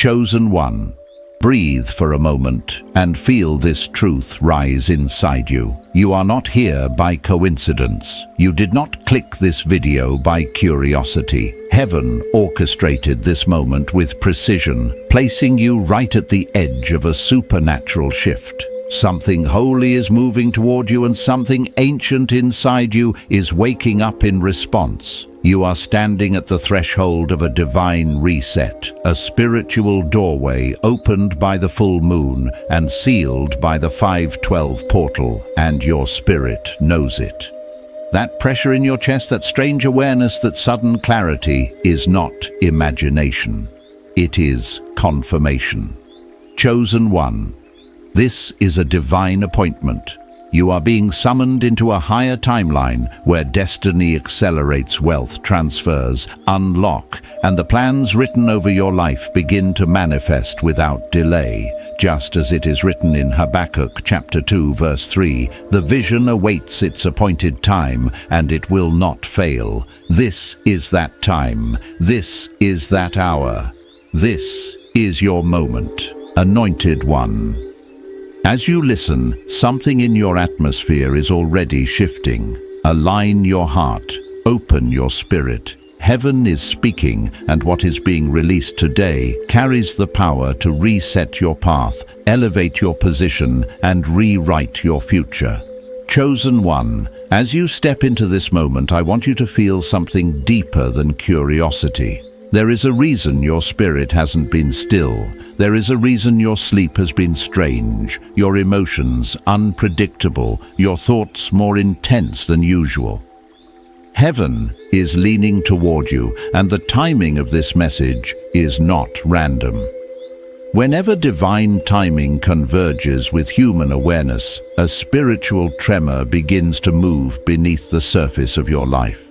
Chosen one, breathe for a moment and feel this truth rise inside you. You are not here by coincidence. You did not click this video by curiosity. Heaven orchestrated this moment with precision, placing you right at the edge of a supernatural shift. Something holy is moving toward you, and something ancient inside you is waking up in response. You are standing at the threshold of a divine reset, a spiritual doorway opened by the full moon and sealed by the 512 portal, and your spirit knows it. That pressure in your chest, that strange awareness, that sudden clarity is not imagination. It is confirmation. Chosen one, this is a divine appointment. You are being summoned into a higher timeline where destiny accelerates, wealth transfers, unlock, and the plans written over your life begin to manifest without delay. Just as it is written in Habakkuk chapter 2 verse 3, the vision awaits its appointed time and it will not fail. This is that time. This is that hour. This is your moment. Anointed One. As you listen, something in your atmosphere is already shifting. Align your heart, open your spirit. Heaven is speaking, and what is being released today carries the power to reset your path, elevate your position, and rewrite your future. Chosen one, as you step into this moment, I want you to feel something deeper than curiosity. There is a reason your spirit hasn't been still. There is a reason your sleep has been strange, your emotions unpredictable, your thoughts more intense than usual. Heaven is leaning toward you, and the timing of this message is not random. Whenever divine timing converges with human awareness, a spiritual tremor begins to move beneath the surface of your life.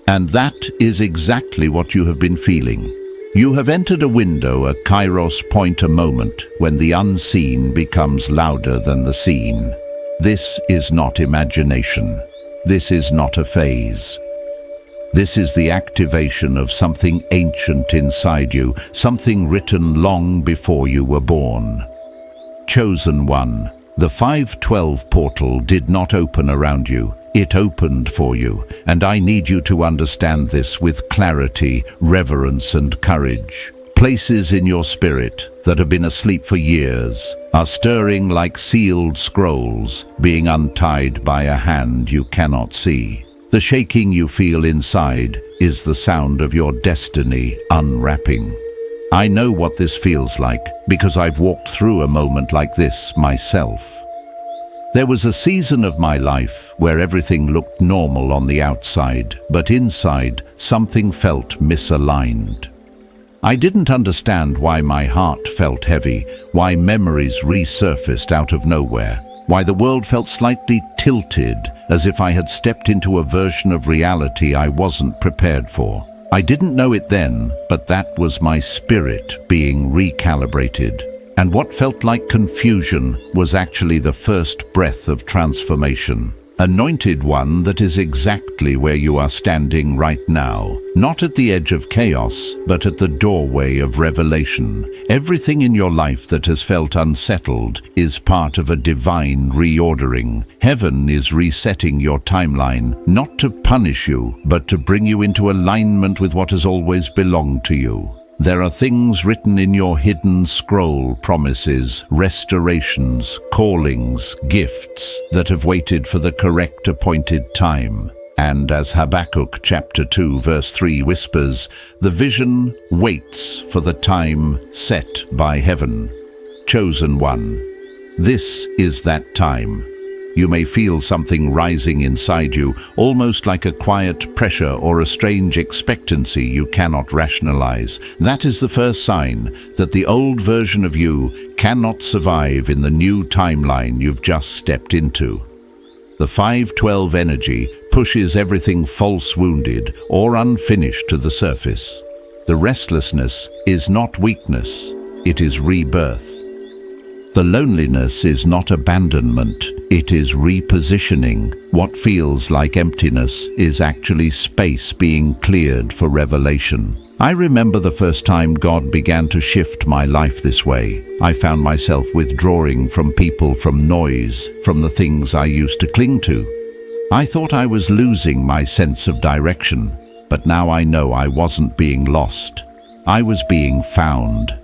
And that is exactly what you have been feeling. You have entered a window, a Kairos point, a moment when the unseen becomes louder than the seen. This is not imagination. This is not a phase. This is the activation of something ancient inside you, something written long before you were born. Chosen one, the 512 portal did not open around you. It opened for you, and I need you to understand this with clarity, reverence, and courage. Places in your spirit that have been asleep for years are stirring like sealed scrolls, being untied by a hand you cannot see. The shaking you feel inside is the sound of your destiny unwrapping. I know what this feels like because I've walked through a moment like this myself. There was a season of my life where everything looked normal on the outside, but inside something felt misaligned. I didn't understand why my heart felt heavy, why memories resurfaced out of nowhere, why the world felt slightly tilted, as if I had stepped into a version of reality I wasn't prepared for. I didn't know it then, but that was my spirit being recalibrated. And what felt like confusion was actually the first breath of transformation. Anointed One, that is exactly where you are standing right now. Not at the edge of chaos, but at the doorway of revelation. Everything in your life that has felt unsettled is part of a divine reordering. Heaven is resetting your timeline, not to punish you, but to bring you into alignment with what has always belonged to you. There are things written in your hidden scroll, promises, restorations, callings, gifts that have waited for the correct appointed time. And as Habakkuk chapter 2 verse 3 whispers, the vision waits for the time set by heaven. Chosen one, this is that time. You may feel something rising inside you, almost like a quiet pressure or a strange expectancy you cannot rationalize. That is the first sign that the old version of you cannot survive in the new timeline you've just stepped into. The 512 energy pushes everything false, wounded, or unfinished to the surface. The restlessness is not weakness, it is rebirth. The loneliness is not abandonment, it is repositioning. What feels like emptiness is actually space being cleared for revelation. I remember the first time God began to shift my life this way. I found myself withdrawing from people, from noise, from the things I used to cling to. I thought I was losing my sense of direction, but now I know I wasn't being lost. I was being found,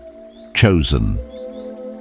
chosen.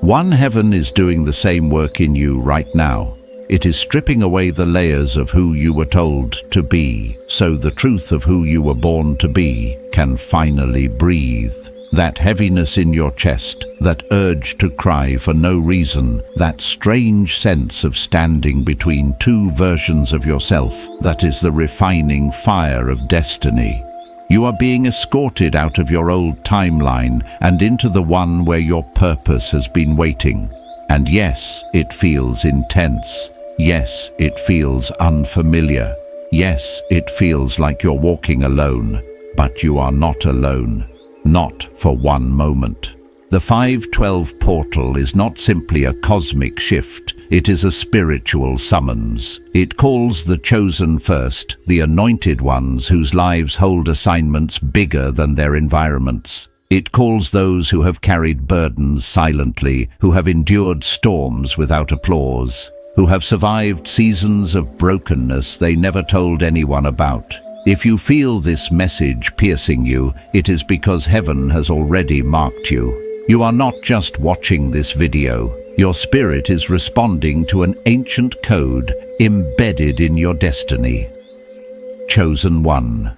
One Heaven is doing the same work in you right now. It is stripping away the layers of who you were told to be, so the truth of who you were born to be can finally breathe. That heaviness in your chest, that urge to cry for no reason, that strange sense of standing between two versions of yourself, that is the refining fire of destiny. You are being escorted out of your old timeline and into the one where your purpose has been waiting. And yes, it feels intense. Yes, it feels unfamiliar. Yes, it feels like you're walking alone. But you are not alone. Not for one moment. The 512 portal is not simply a cosmic shift. It is a spiritual summons. It calls the chosen first, the anointed ones whose lives hold assignments bigger than their environments. It calls those who have carried burdens silently, who have endured storms without applause, who have survived seasons of brokenness they never told anyone about. If you feel this message piercing you, it is because heaven has already marked you. You are not just watching this video. Your spirit is responding to an ancient code embedded in your destiny. Chosen One.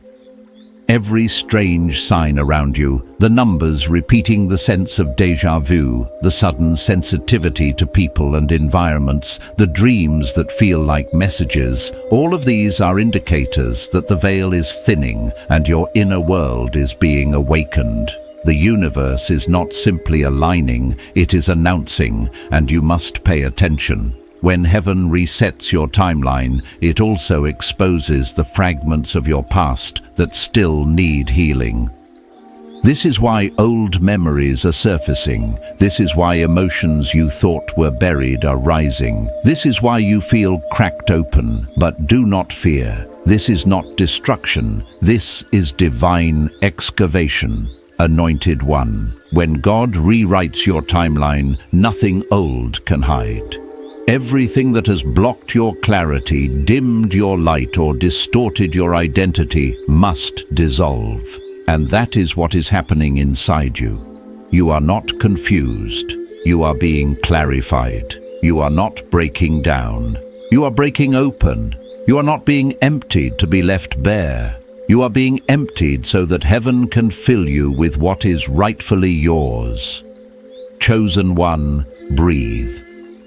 Every strange sign around you, the numbers repeating the sense of déjà vu, the sudden sensitivity to people and environments, the dreams that feel like messages, all of these are indicators that the veil is thinning and your inner world is being awakened. The universe is not simply aligning, it is announcing, and you must pay attention. When heaven resets your timeline, it also exposes the fragments of your past that still need healing. This is why old memories are surfacing. This is why emotions you thought were buried are rising. This is why you feel cracked open, but do not fear. This is not destruction. This is divine excavation. Anointed One. When God rewrites your timeline, nothing old can hide. Everything that has blocked your clarity, dimmed your light, or distorted your identity must dissolve. And that is what is happening inside you. You are not confused. You are being clarified. You are not breaking down. You are breaking open. You are not being emptied to be left bare. You are being emptied so that heaven can fill you with what is rightfully yours. Chosen One, breathe.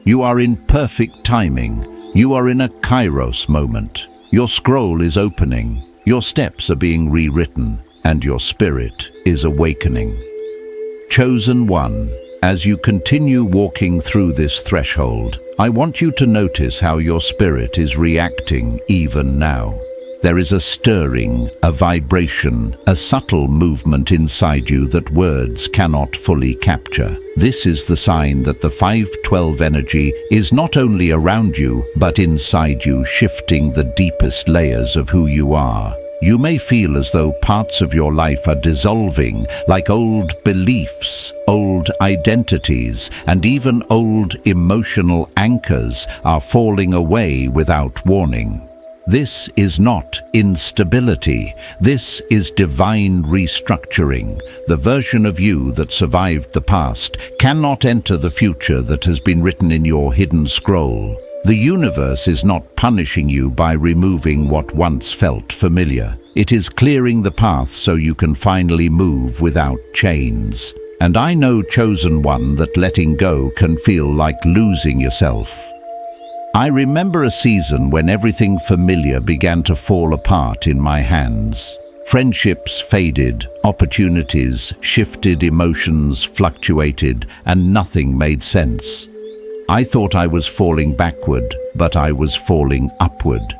You are in perfect timing. You are in a Kairos moment. Your scroll is opening. Your steps are being rewritten, and your spirit is awakening. Chosen One, as you continue walking through this threshold, I want you to notice how your spirit is reacting even now. There is a stirring, a vibration, a subtle movement inside you that words cannot fully capture. This is the sign that the 512 energy is not only around you, but inside you, shifting the deepest layers of who you are. You may feel as though parts of your life are dissolving, like old beliefs, old identities, and even old emotional anchors are falling away without warning. This is not instability. This is divine restructuring. The version of you that survived the past cannot enter the future that has been written in your hidden scroll. The universe is not punishing you by removing what once felt familiar. It is clearing the path so you can finally move without chains. And I know, Chosen One, that letting go can feel like losing yourself. I remember a season when everything familiar began to fall apart in my hands. Friendships faded, opportunities shifted, emotions fluctuated, and nothing made sense. I thought I was falling backward, but I was falling upward.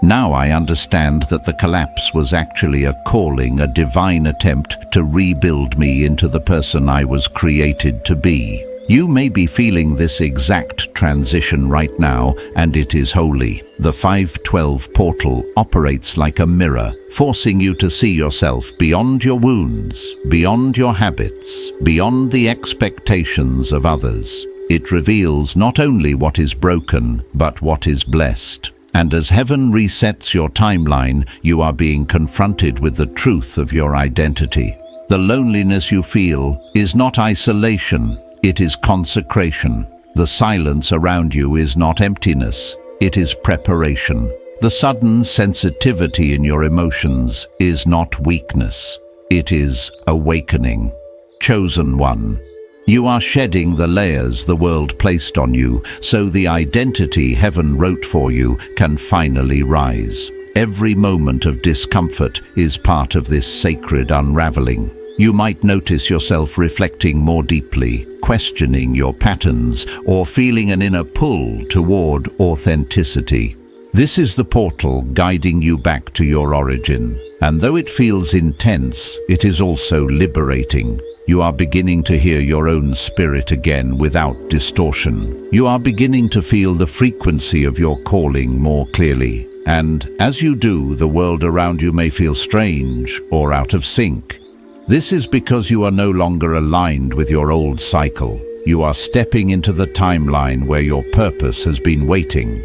Now I understand that the collapse was actually a calling, a divine attempt to rebuild me into the person I was created to be. You may be feeling this exact transition right now, and it is holy. The 512 portal operates like a mirror, forcing you to see yourself beyond your wounds, beyond your habits, beyond the expectations of others. It reveals not only what is broken, but what is blessed. And as heaven resets your timeline, you are being confronted with the truth of your identity. The loneliness you feel is not isolation, it is consecration. The silence around you is not emptiness, it is preparation. The sudden sensitivity in your emotions is not weakness, it is awakening. Chosen one. You are shedding the layers the world placed on you, so the identity heaven wrote for you can finally rise. Every moment of discomfort is part of this sacred unraveling. You might notice yourself reflecting more deeply, questioning your patterns, or feeling an inner pull toward authenticity. This is the portal guiding you back to your origin. And though it feels intense, it is also liberating. You are beginning to hear your own spirit again without distortion. You are beginning to feel the frequency of your calling more clearly. And as you do, the world around you may feel strange or out of sync. This is because you are no longer aligned with your old cycle. You are stepping into the timeline where your purpose has been waiting.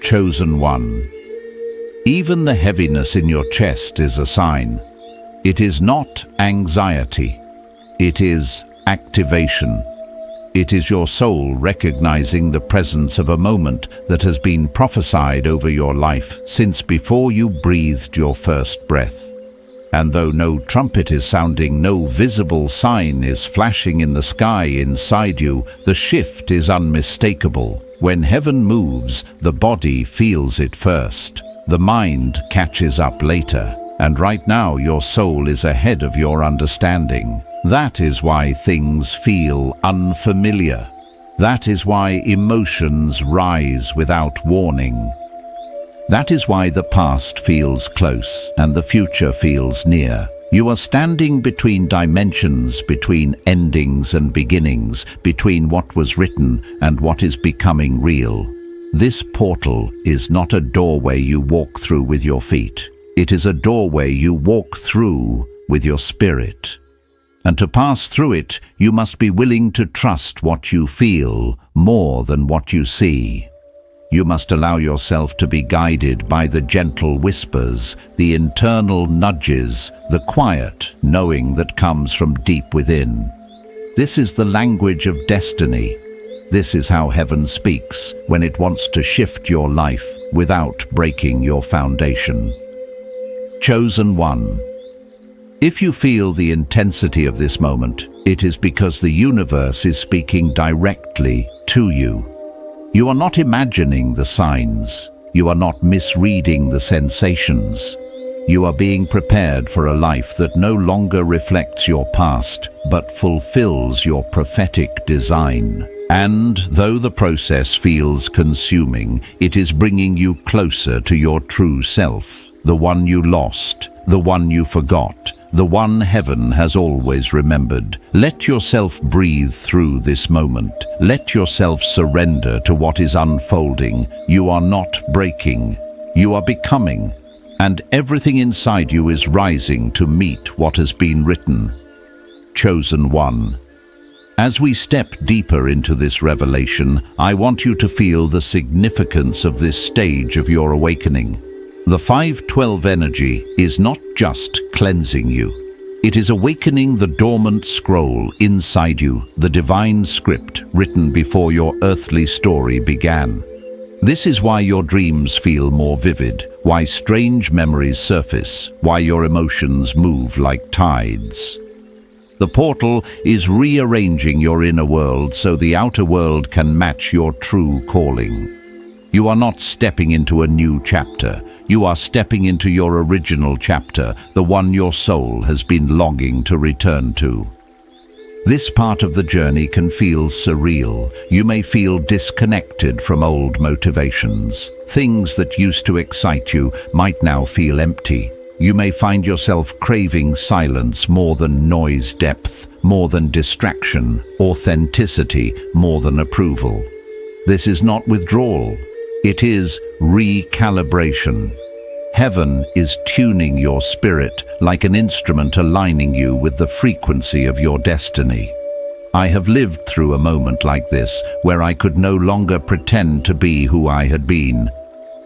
Chosen one. Even the heaviness in your chest is a sign. It is not anxiety. It is activation. It is your soul recognizing the presence of a moment that has been prophesied over your life since before you breathed your first breath. And though no trumpet is sounding, no visible sign is flashing in the sky inside you, the shift is unmistakable. When heaven moves, the body feels it first. The mind catches up later. And right now your soul is ahead of your understanding. That is why things feel unfamiliar. That is why emotions rise without warning. That is why the past feels close and the future feels near. You are standing between dimensions, between endings and beginnings, between what was written and what is becoming real. This portal is not a doorway you walk through with your feet. It is a doorway you walk through with your spirit. And to pass through it, you must be willing to trust what you feel more than what you see. You must allow yourself to be guided by the gentle whispers, the internal nudges, the quiet knowing that comes from deep within. This is the language of destiny. This is how heaven speaks when it wants to shift your life without breaking your foundation. Chosen one. If you feel the intensity of this moment, it is because the universe is speaking directly to you. You are not imagining the signs. You are not misreading the sensations. You are being prepared for a life that no longer reflects your past, but fulfills your prophetic design. And though the process feels consuming, it is bringing you closer to your true self, the one you lost, the one you forgot, the one heaven has always remembered. Let yourself breathe through this moment. Let yourself surrender to what is unfolding. You are not breaking. You are becoming. And everything inside you is rising to meet what has been written. Chosen one. As we step deeper into this revelation, I want you to feel the significance of this stage of your awakening. The 512 energy is not just cleansing you. It is awakening the dormant scroll inside you, the divine script written before your earthly story began. This is why your dreams feel more vivid, why strange memories surface, why your emotions move like tides. The portal is rearranging your inner world so the outer world can match your true calling. You are not stepping into a new chapter. You are stepping into your original chapter, the one your soul has been longing to return to. This part of the journey can feel surreal. You may feel disconnected from old motivations. Things that used to excite you might now feel empty. You may find yourself craving silence more than noise, depth more than distraction, authenticity more than approval. This is not withdrawal. It is recalibration. Heaven is tuning your spirit like an instrument, aligning you with the frequency of your destiny. I have lived through a moment like this, where I could no longer pretend to be who I had been.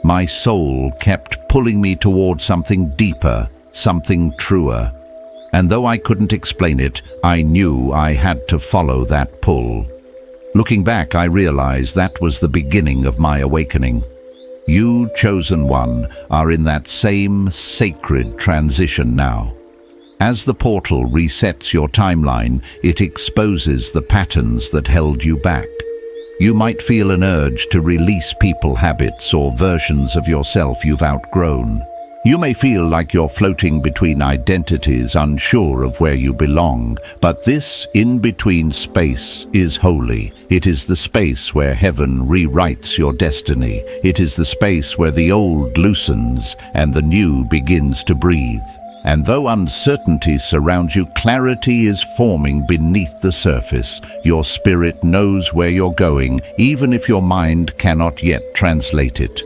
My soul kept pulling me toward something deeper, something truer. And though I couldn't explain it, I knew I had to follow that pull. Looking back, I realized that was the beginning of my awakening. You, chosen one, are in that same sacred transition now. As the portal resets your timeline, it exposes the patterns that held you back. You might feel an urge to release people, habits, or versions of yourself you've outgrown. You may feel like you're floating between identities, unsure of where you belong, but this in-between space is holy. It is the space where heaven rewrites your destiny. It is the space where the old loosens and the new begins to breathe. And though uncertainty surrounds you, clarity is forming beneath the surface. Your spirit knows where you're going, even if your mind cannot yet translate it.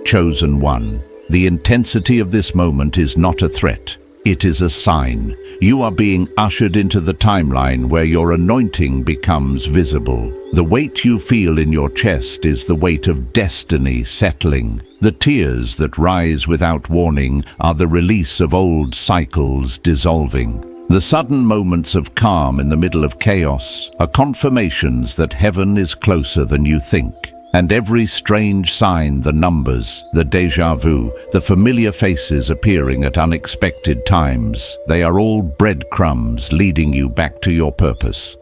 Chosen one, the intensity of this moment is not a threat. It is a sign. You are being ushered into the timeline where your anointing becomes visible. The weight you feel in your chest is the weight of destiny settling. The tears that rise without warning are the release of old cycles dissolving. The sudden moments of calm in the middle of chaos are confirmations that heaven is closer than you think. And every strange sign, the numbers, the déjà vu, the familiar faces appearing at unexpected times, they are all breadcrumbs leading you back to your purpose.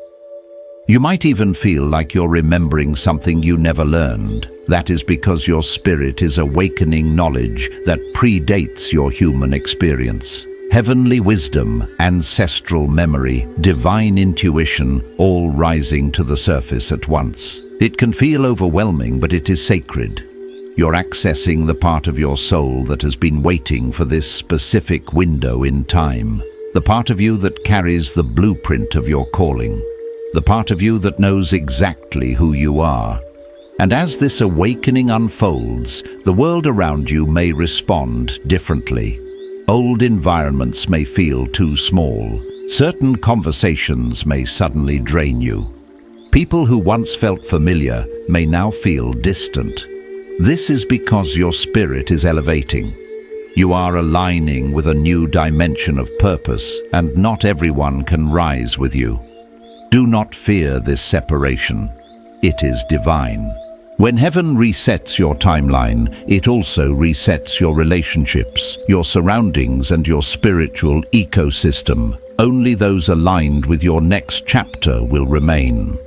You might even feel like you're remembering something you never learned. That is because your spirit is awakening knowledge that predates your human experience. Heavenly wisdom, ancestral memory, divine intuition, all rising to the surface at once. It can feel overwhelming, but it is sacred. You're accessing the part of your soul that has been waiting for this specific window in time. The part of you that carries the blueprint of your calling. The part of you that knows exactly who you are. And as this awakening unfolds, the world around you may respond differently. Old environments may feel too small. Certain conversations may suddenly drain you. People who once felt familiar may now feel distant. This is because your spirit is elevating. You are aligning with a new dimension of purpose, and not everyone can rise with you. Do not fear this separation. It is divine. When heaven resets your timeline, it also resets your relationships, your surroundings, and your spiritual ecosystem. Only those aligned with your next chapter will remain.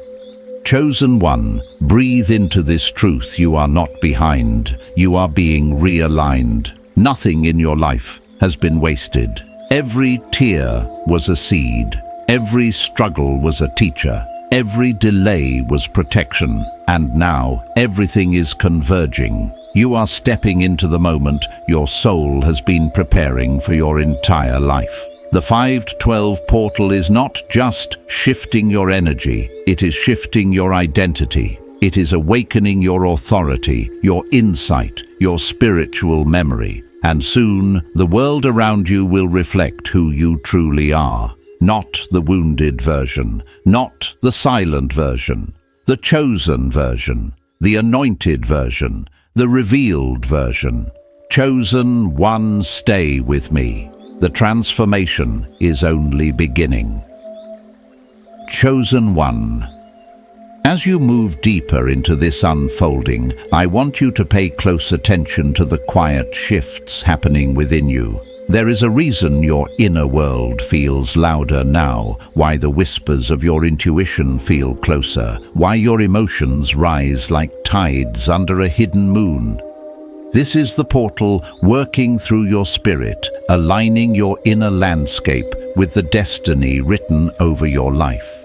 Chosen one, breathe into this truth. You are not behind. You are being realigned. Nothing in your life has been wasted. Every tear was a seed. Every struggle was a teacher. Every delay was protection. And now everything is converging. You are stepping into the moment your soul has been preparing for your entire life. The 512 portal is not just shifting your energy, it is shifting your identity. It is awakening your authority, your insight, your spiritual memory. And soon, the world around you will reflect who you truly are. Not the wounded version, not the silent version, the chosen version, the anointed version, the revealed version. Chosen one, stay with me. The transformation is only beginning. Chosen one. As you move deeper into this unfolding, I want you to pay close attention to the quiet shifts happening within you. There is a reason your inner world feels louder now, why the whispers of your intuition feel closer, why your emotions rise like tides under a hidden moon. This is the portal working through your spirit, aligning your inner landscape with the destiny written over your life.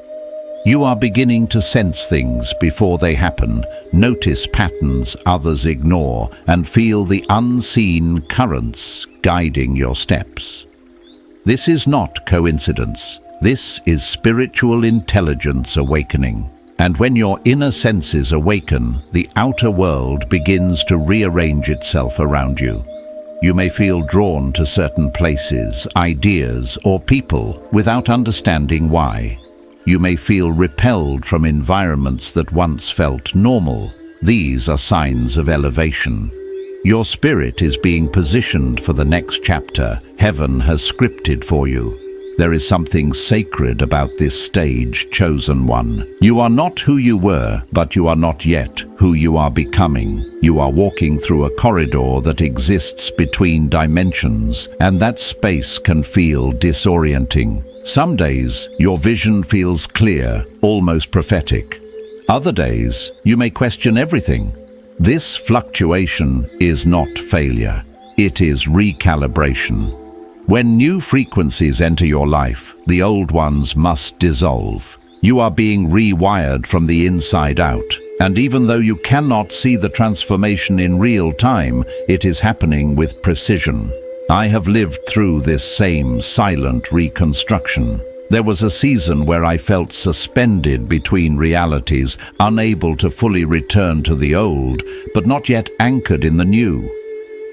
You are beginning to sense things before they happen, notice patterns others ignore, and feel the unseen currents guiding your steps. This is not coincidence. This is spiritual intelligence awakening. And when your inner senses awaken, the outer world begins to rearrange itself around you. You may feel drawn to certain places, ideas, or people without understanding why. You may feel repelled from environments that once felt normal. These are signs of elevation. Your spirit is being positioned for the next chapter heaven has scripted for you. There is something sacred about this stage, chosen one. You are not who you were, but you are not yet who you are becoming. You are walking through a corridor that exists between dimensions, and that space can feel disorienting. Some days, your vision feels clear, almost prophetic. Other days, you may question everything. This fluctuation is not failure. It is recalibration. When new frequencies enter your life, the old ones must dissolve. You are being rewired from the inside out, and even though you cannot see the transformation in real time, it is happening with precision. I have lived through this same silent reconstruction. There was a season where I felt suspended between realities, unable to fully return to the old, but not yet anchored in the new.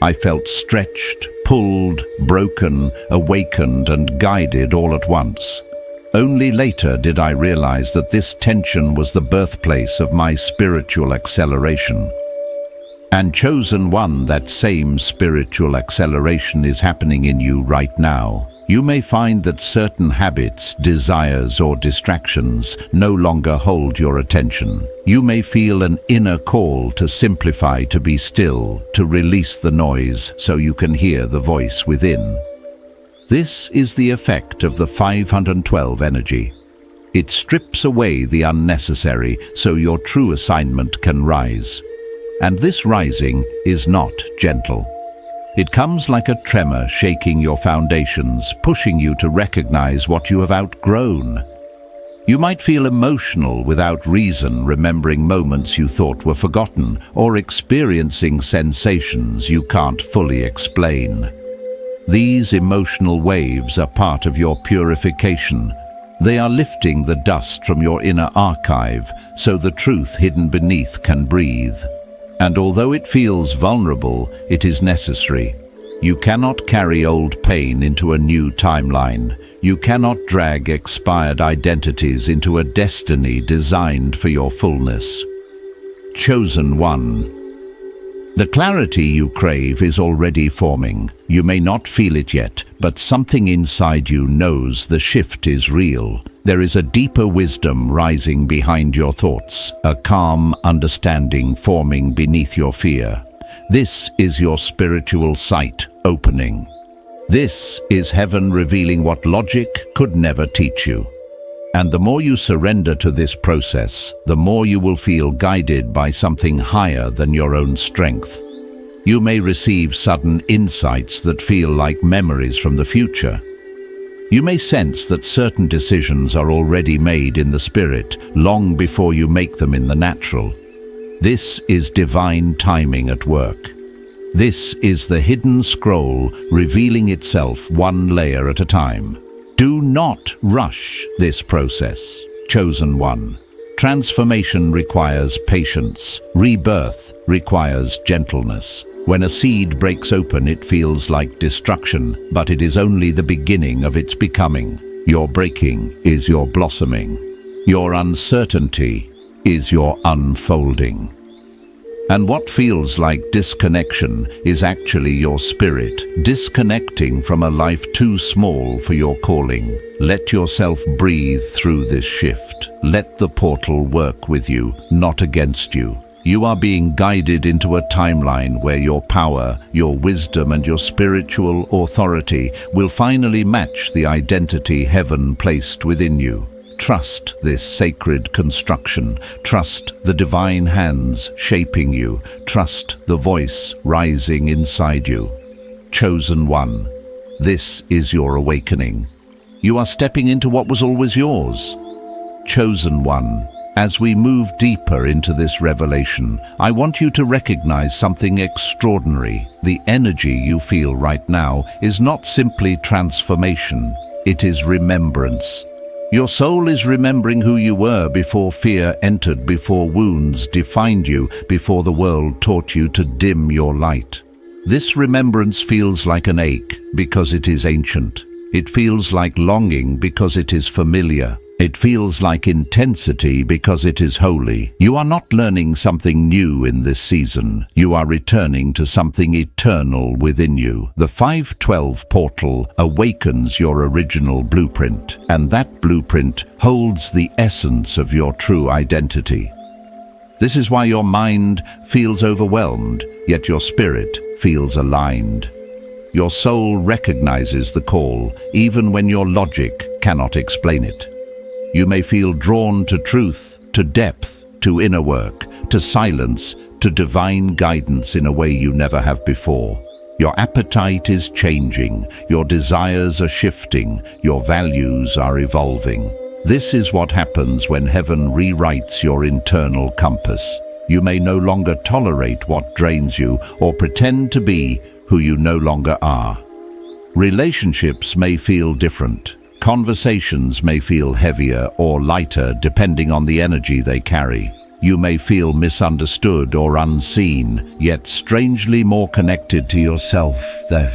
I felt stretched, pulled, broken, awakened, and guided all at once. Only later did I realize that this tension was the birthplace of my spiritual acceleration. And chosen one, that same spiritual acceleration is happening in you right now. You may find that certain habits, desires, or distractions no longer hold your attention. You may feel an inner call to simplify, to be still, to release the noise so you can hear the voice within. This is the effect of the 512 energy. It strips away the unnecessary so your true assignment can rise. And this rising is not gentle. It comes like a tremor shaking your foundations, pushing you to recognize what you have outgrown. You might feel emotional without reason, remembering moments you thought were forgotten, or experiencing sensations you can't fully explain. These emotional waves are part of your purification. They are lifting the dust from your inner archive, so the truth hidden beneath can breathe. And although it feels vulnerable, it is necessary. You cannot carry old pain into a new timeline. You cannot drag expired identities into a destiny designed for your fullness. Chosen one. The clarity you crave is already forming. You may not feel it yet, but something inside you knows the shift is real. There is a deeper wisdom rising behind your thoughts, a calm understanding forming beneath your fear. This is your spiritual sight opening. This is heaven revealing what logic could never teach you. And the more you surrender to this process, the more you will feel guided by something higher than your own strength. You may receive sudden insights that feel like memories from the future. You may sense that certain decisions are already made in the spirit, long before you make them in the natural. This is divine timing at work. This is the hidden scroll revealing itself one layer at a time. Do not rush this process, chosen one. Transformation requires patience. Rebirth requires gentleness. When a seed breaks open, it feels like destruction, but it is only the beginning of its becoming. Your breaking is your blossoming. Your uncertainty is your unfolding. And what feels like disconnection is actually your spirit disconnecting from a life too small for your calling. Let yourself breathe through this shift. Let the portal work with you, not against you. You are being guided into a timeline where your power, your wisdom, and your spiritual authority will finally match the identity heaven placed within you. Trust this sacred construction. Trust the divine hands shaping you. Trust the voice rising inside you. Chosen one, this is your awakening. You are stepping into what was always yours. Chosen One, as we move deeper into this revelation, I want you to recognize something extraordinary. The energy you feel right now is not simply transformation, it is remembrance. Your soul is remembering who you were before fear entered, before wounds defined you, before the world taught you to dim your light. This remembrance feels like an ache because it is ancient. It feels like longing because it is familiar. It feels like intensity because it is holy. You are not learning something new in this season. You are returning to something eternal within you. The 512 portal awakens your original blueprint, and that blueprint holds the essence of your true identity. This is why your mind feels overwhelmed, yet your spirit feels aligned. Your soul recognizes the call, even when your logic cannot explain it. You may feel drawn to truth, to depth, to inner work, to silence, to divine guidance in a way you never have before. Your appetite is changing, your desires are shifting, your values are evolving. This is what happens when heaven rewrites your internal compass. You may no longer tolerate what drains you or pretend to be who you no longer are. Relationships may feel different. Conversations may feel heavier or lighter depending on the energy they carry. You may feel misunderstood or unseen, yet strangely more connected to yourself than...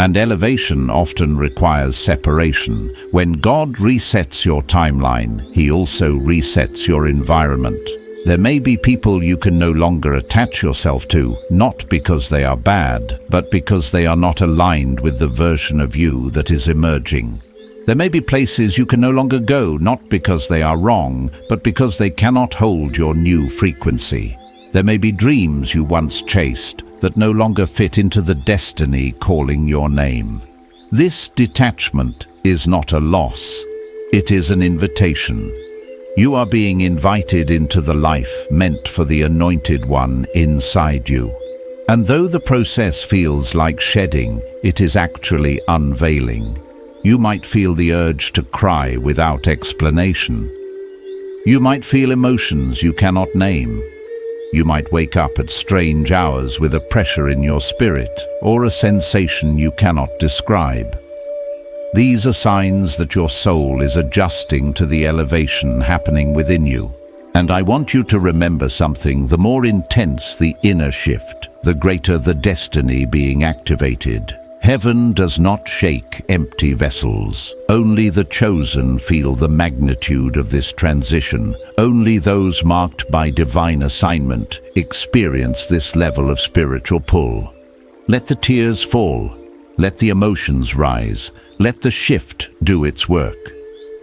And elevation often requires separation. When God resets your timeline, He also resets your environment. There may be people you can no longer attach yourself to, not because they are bad, but because they are not aligned with the version of you that is emerging. There may be places you can no longer go, not because they are wrong, but because they cannot hold your new frequency. There may be dreams you once chased that no longer fit into the destiny calling your name. This detachment is not a loss, it is an invitation. You are being invited into the life meant for the Anointed One inside you. And though the process feels like shedding, it is actually unveiling. You might feel the urge to cry without explanation. You might feel emotions you cannot name. You might wake up at strange hours with a pressure in your spirit or a sensation you cannot describe. These are signs that your soul is adjusting to the elevation happening within you. And I want you to remember something: the more intense the inner shift, the greater the destiny being activated. Heaven does not shake empty vessels. Only the chosen feel the magnitude of this transition. Only those marked by divine assignment experience this level of spiritual pull. Let the tears fall. Let the emotions rise. Let the shift do its work.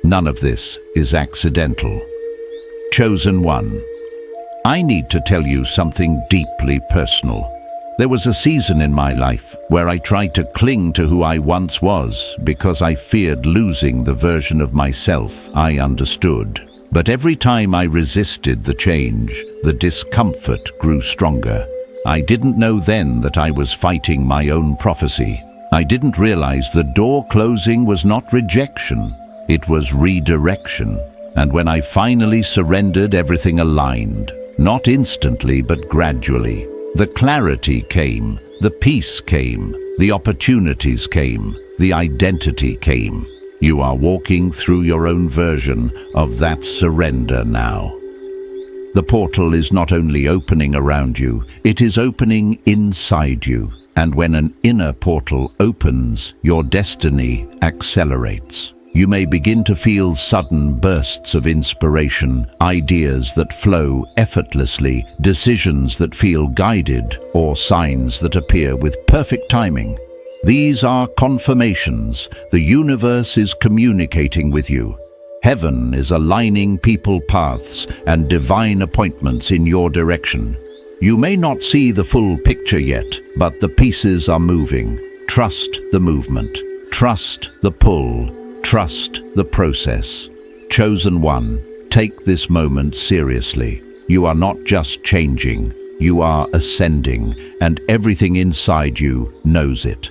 None of this is accidental. Chosen One, I need to tell you something deeply personal. There was a season in my life where I tried to cling to who I once was because I feared losing the version of myself I understood. But every time I resisted the change, the discomfort grew stronger. I didn't know then that I was fighting my own prophecy. I didn't realize the door closing was not rejection, it was redirection. And when I finally surrendered, everything aligned. Not instantly, but gradually. The clarity came, the peace came, the opportunities came, the identity came. You are walking through your own version of that surrender now. The portal is not only opening around you, it is opening inside you. And when an inner portal opens, your destiny accelerates. You may begin to feel sudden bursts of inspiration, ideas that flow effortlessly, decisions that feel guided, or signs that appear with perfect timing. These are confirmations. The universe is communicating with you. Heaven is aligning people paths and divine appointments in your direction. You may not see the full picture yet, but the pieces are moving. Trust the movement. Trust the pull. Trust the process. Chosen one, take this moment seriously. You are not just changing, you are ascending, and everything inside you knows it.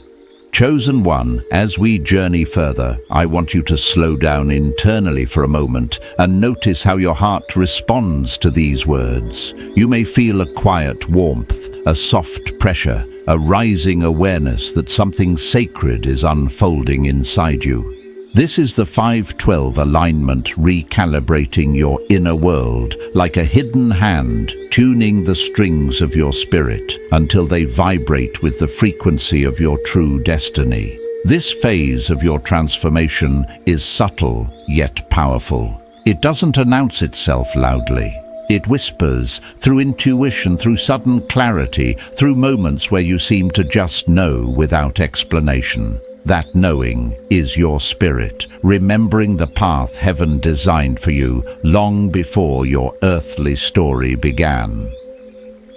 Chosen one, as we journey further, I want you to slow down internally for a moment and notice how your heart responds to these words. You may feel a quiet warmth, a soft pressure, a rising awareness that something sacred is unfolding inside you. This is the 512 alignment recalibrating your inner world like a hidden hand tuning the strings of your spirit until they vibrate with the frequency of your true destiny. This phase of your transformation is subtle yet powerful. It doesn't announce itself loudly. It whispers through intuition, through sudden clarity, through moments where you seem to just know without explanation. That knowing is your spirit, remembering the path heaven designed for you long before your earthly story began.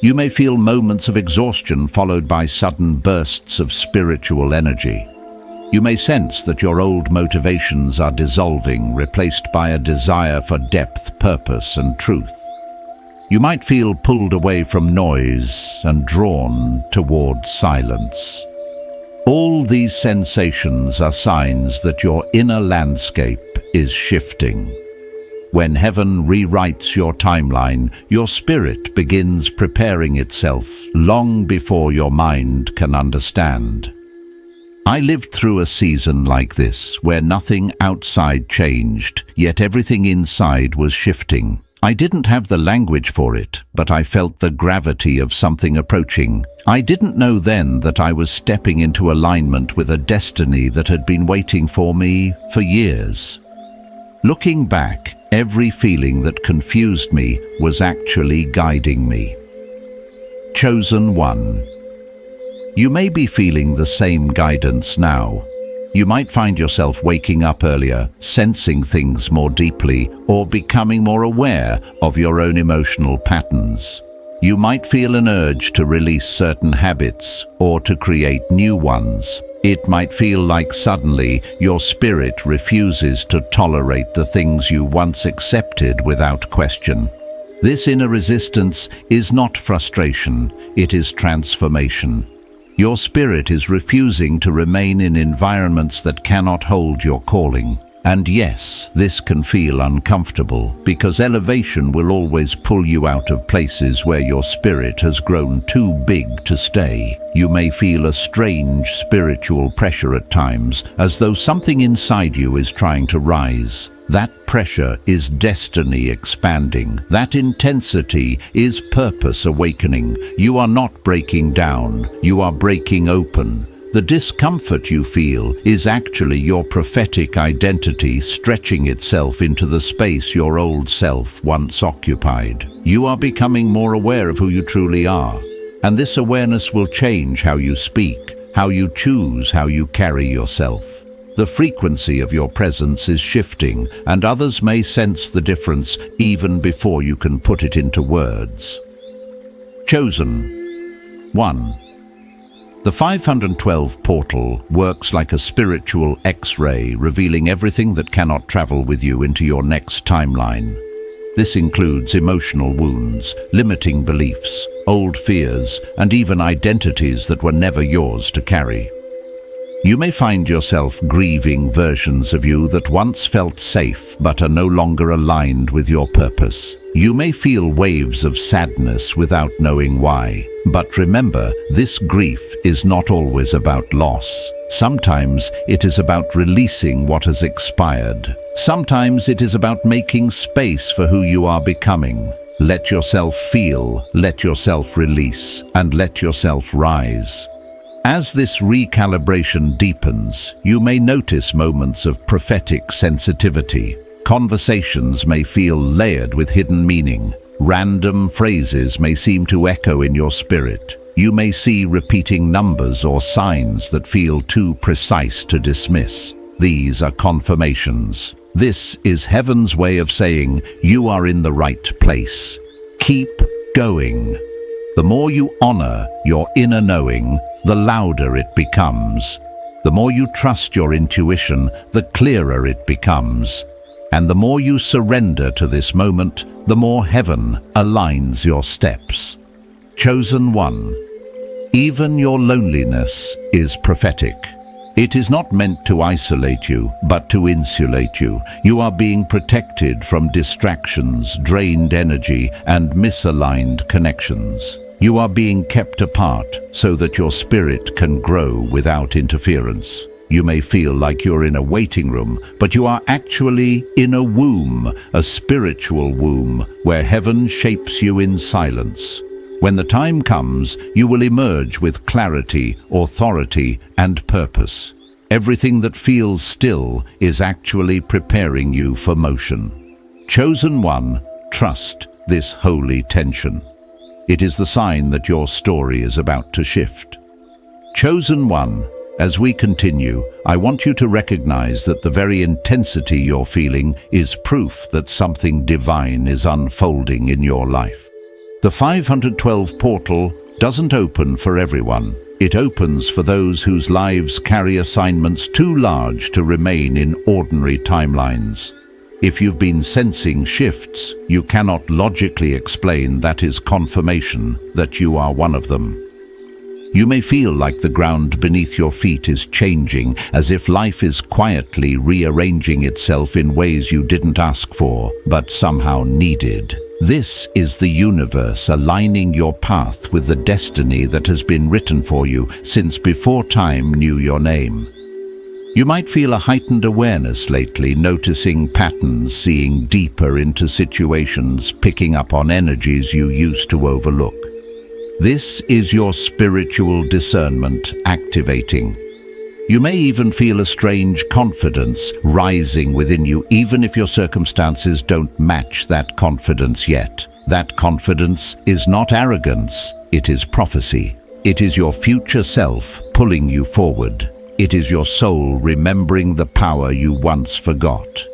You may feel moments of exhaustion followed by sudden bursts of spiritual energy. You may sense that your old motivations are dissolving, replaced by a desire for depth, purpose, and truth. You might feel pulled away from noise and drawn towards silence. All these sensations are signs that your inner landscape is shifting. When heaven rewrites your timeline, your spirit begins preparing itself long before your mind can understand. I lived through a season like this, where nothing outside changed, yet everything inside was shifting. I didn't have the language for it, but I felt the gravity of something approaching. I didn't know then that I was stepping into alignment with a destiny that had been waiting for me for years. Looking back, every feeling that confused me was actually guiding me. Chosen one. You may be feeling the same guidance now. You might find yourself waking up earlier, sensing things more deeply, or becoming more aware of your own emotional patterns. You might feel an urge to release certain habits or to create new ones. It might feel like suddenly your spirit refuses to tolerate the things you once accepted without question. This inner resistance is not frustration, it is transformation. Your spirit is refusing to remain in environments that cannot hold your calling. And yes, this can feel uncomfortable because elevation will always pull you out of places where your spirit has grown too big to stay. You may feel a strange spiritual pressure at times, as though something inside you is trying to rise. That pressure is destiny expanding. That intensity is purpose awakening. You are not breaking down, you are breaking open. The discomfort you feel is actually your prophetic identity stretching itself into the space your old self once occupied. You are becoming more aware of who you truly are, and this awareness will change how you speak, how you choose, how you carry yourself. The frequency of your presence is shifting, and others may sense the difference even before you can put it into words. Chosen one. The 512 portal works like a spiritual X-ray, revealing everything that cannot travel with you into your next timeline. This includes emotional wounds, limiting beliefs, old fears, and even identities that were never yours to carry. You may find yourself grieving versions of you that once felt safe but are no longer aligned with your purpose. You may feel waves of sadness without knowing why. But remember, this grief is not always about loss. Sometimes it is about releasing what has expired. Sometimes it is about making space for who you are becoming. Let yourself feel, let yourself release, and let yourself rise. As this recalibration deepens, you may notice moments of prophetic sensitivity. Conversations may feel layered with hidden meaning. Random phrases may seem to echo in your spirit. You may see repeating numbers or signs that feel too precise to dismiss. These are confirmations. This is heaven's way of saying you are in the right place. Keep going. The more you honor your inner knowing, the louder it becomes. The more you trust your intuition, the clearer it becomes. And the more you surrender to this moment, the more heaven aligns your steps. Chosen one. Even your loneliness is prophetic. It is not meant to isolate you, but to insulate you. You are being protected from distractions, drained energy, and misaligned connections. You are being kept apart so that your spirit can grow without interference. You may feel like you're in a waiting room, but you are actually in a womb, a spiritual womb, where heaven shapes you in silence. When the time comes, you will emerge with clarity, authority, and purpose. Everything that feels still is actually preparing you for motion. Chosen one, trust this holy tension. It is the sign that your story is about to shift. Chosen one, as we continue, I want you to recognize that the very intensity you're feeling is proof that something divine is unfolding in your life. The 512 portal doesn't open for everyone. It opens for those whose lives carry assignments too large to remain in ordinary timelines. If you've been sensing shifts you cannot logically explain, that is confirmation that you are one of them. You may feel like the ground beneath your feet is changing, as if life is quietly rearranging itself in ways you didn't ask for, but somehow needed. This is the universe aligning your path with the destiny that has been written for you since before time knew your name. You might feel a heightened awareness lately, noticing patterns, seeing deeper into situations, picking up on energies you used to overlook. This is your spiritual discernment activating. You may even feel a strange confidence rising within you, even if your circumstances don't match that confidence yet. That confidence is not arrogance, it is prophecy. It is your future self pulling you forward. It is your soul remembering the power you once forgot.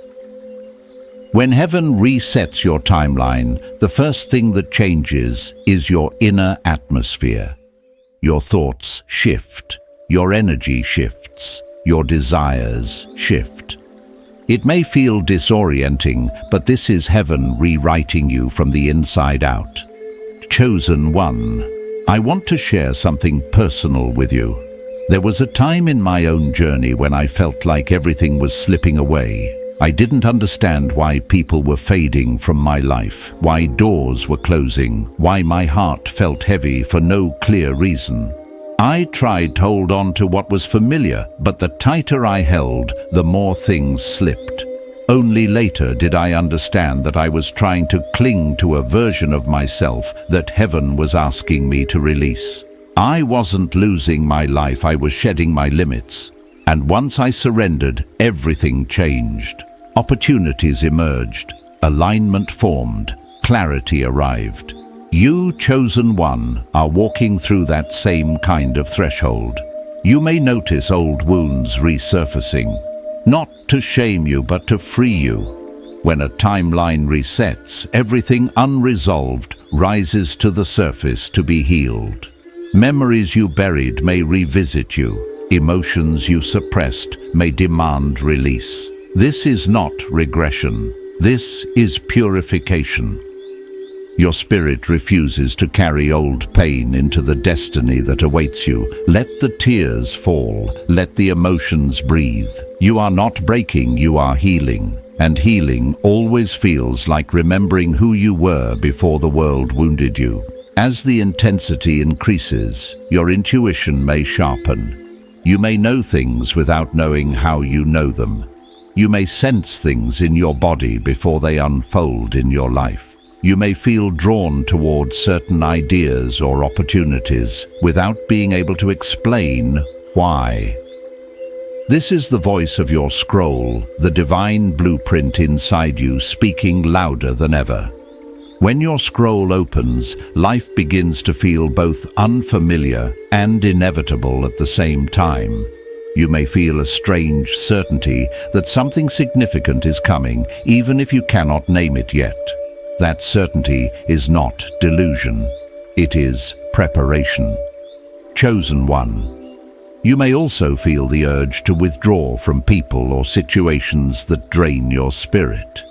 When heaven resets your timeline, the first thing that changes is your inner atmosphere. Your thoughts shift, your energy shifts, your desires shift. It may feel disorienting, but this is heaven rewriting you from the inside out. Chosen one, I want to share something personal with you. There was a time in my own journey when I felt like everything was slipping away. I didn't understand why people were fading from my life, why doors were closing, why my heart felt heavy for no clear reason. I tried to hold on to what was familiar, but the tighter I held, the more things slipped. Only later did I understand that I was trying to cling to a version of myself that heaven was asking me to release. I wasn't losing my life, I was shedding my limits. And once I surrendered, everything changed. Opportunities emerged, alignment formed, clarity arrived. You, chosen one, are walking through that same kind of threshold. You may notice old wounds resurfacing, not to shame you, but to free you. When a timeline resets, everything unresolved rises to the surface to be healed. Memories you buried may revisit you. Emotions you suppressed may demand release. This is not regression. This is purification. Your spirit refuses to carry old pain into the destiny that awaits you. Let the tears fall. Let the emotions breathe. You are not breaking, you are healing. And healing always feels like remembering who you were before the world wounded you. As the intensity increases, your intuition may sharpen. You may know things without knowing how you know them. You may sense things in your body before they unfold in your life. You may feel drawn towards certain ideas or opportunities without being able to explain why. This is the voice of your scroll, the divine blueprint inside you speaking louder than ever. When your scroll opens, life begins to feel both unfamiliar and inevitable at the same time. You may feel a strange certainty that something significant is coming, even if you cannot name it yet. That certainty is not delusion. It is preparation. Chosen one. You may also feel the urge to withdraw from people or situations that drain your spirit.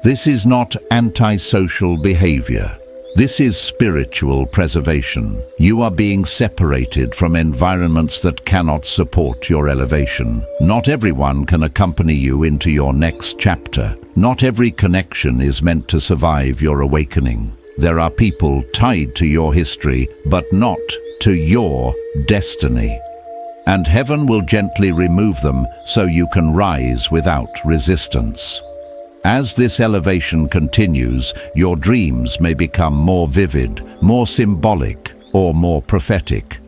This is not antisocial behavior. This is spiritual preservation. You are being separated from environments that cannot support your elevation. Not everyone can accompany you into your next chapter. Not every connection is meant to survive your awakening. There are people tied to your history, but not to your destiny. And heaven will gently remove them so you can rise without resistance. As this elevation continues, your dreams may become more vivid, more symbolic, or more prophetic.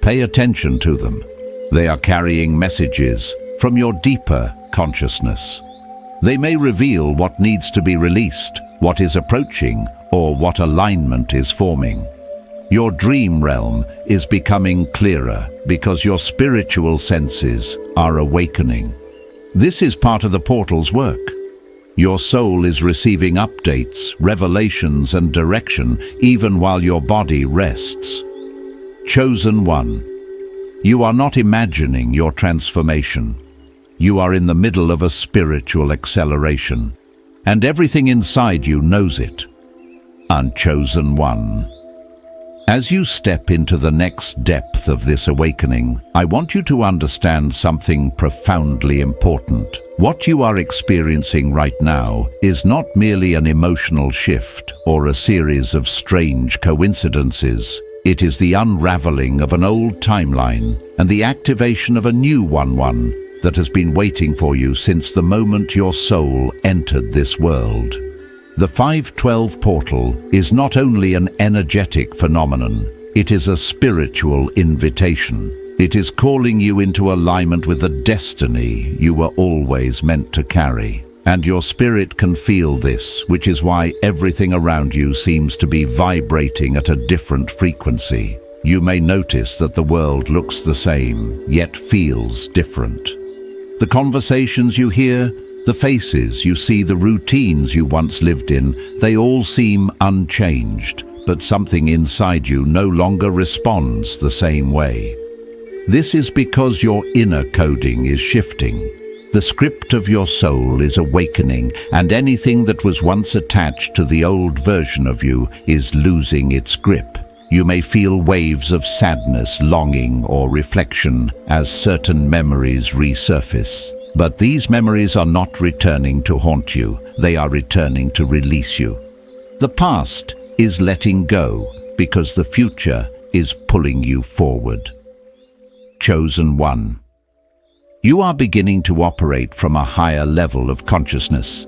Pay attention to them. They are carrying messages from your deeper consciousness. They may reveal what needs to be released, what is approaching, or what alignment is forming. Your dream realm is becoming clearer because your spiritual senses are awakening. This is part of the portal's work. Your soul is receiving updates, revelations, and direction even while your body rests. Chosen one. You are not imagining your transformation. You are in the middle of a spiritual acceleration, and everything inside you knows it. Unchosen one. As you step into the next depth of this awakening, I want you to understand something profoundly important. What you are experiencing right now is not merely an emotional shift or a series of strange coincidences. It is the unraveling of an old timeline and the activation of a new one that has been waiting for you since the moment your soul entered this world. The 512 portal is not only an energetic phenomenon, it is a spiritual invitation. It is calling you into alignment with the destiny you were always meant to carry. And your spirit can feel this, which is why everything around you seems to be vibrating at a different frequency. You may notice that the world looks the same, yet feels different. The conversations you hear, the faces you see, the routines you once lived in, they all seem unchanged, but something inside you no longer responds the same way. This is because your inner coding is shifting. The script of your soul is awakening, and anything that was once attached to the old version of you is losing its grip. You may feel waves of sadness, longing, or reflection as certain memories resurface. But these memories are not returning to haunt you, they are returning to release you. The past is letting go because the future is pulling you forward. Chosen one. You are beginning to operate from a higher level of consciousness.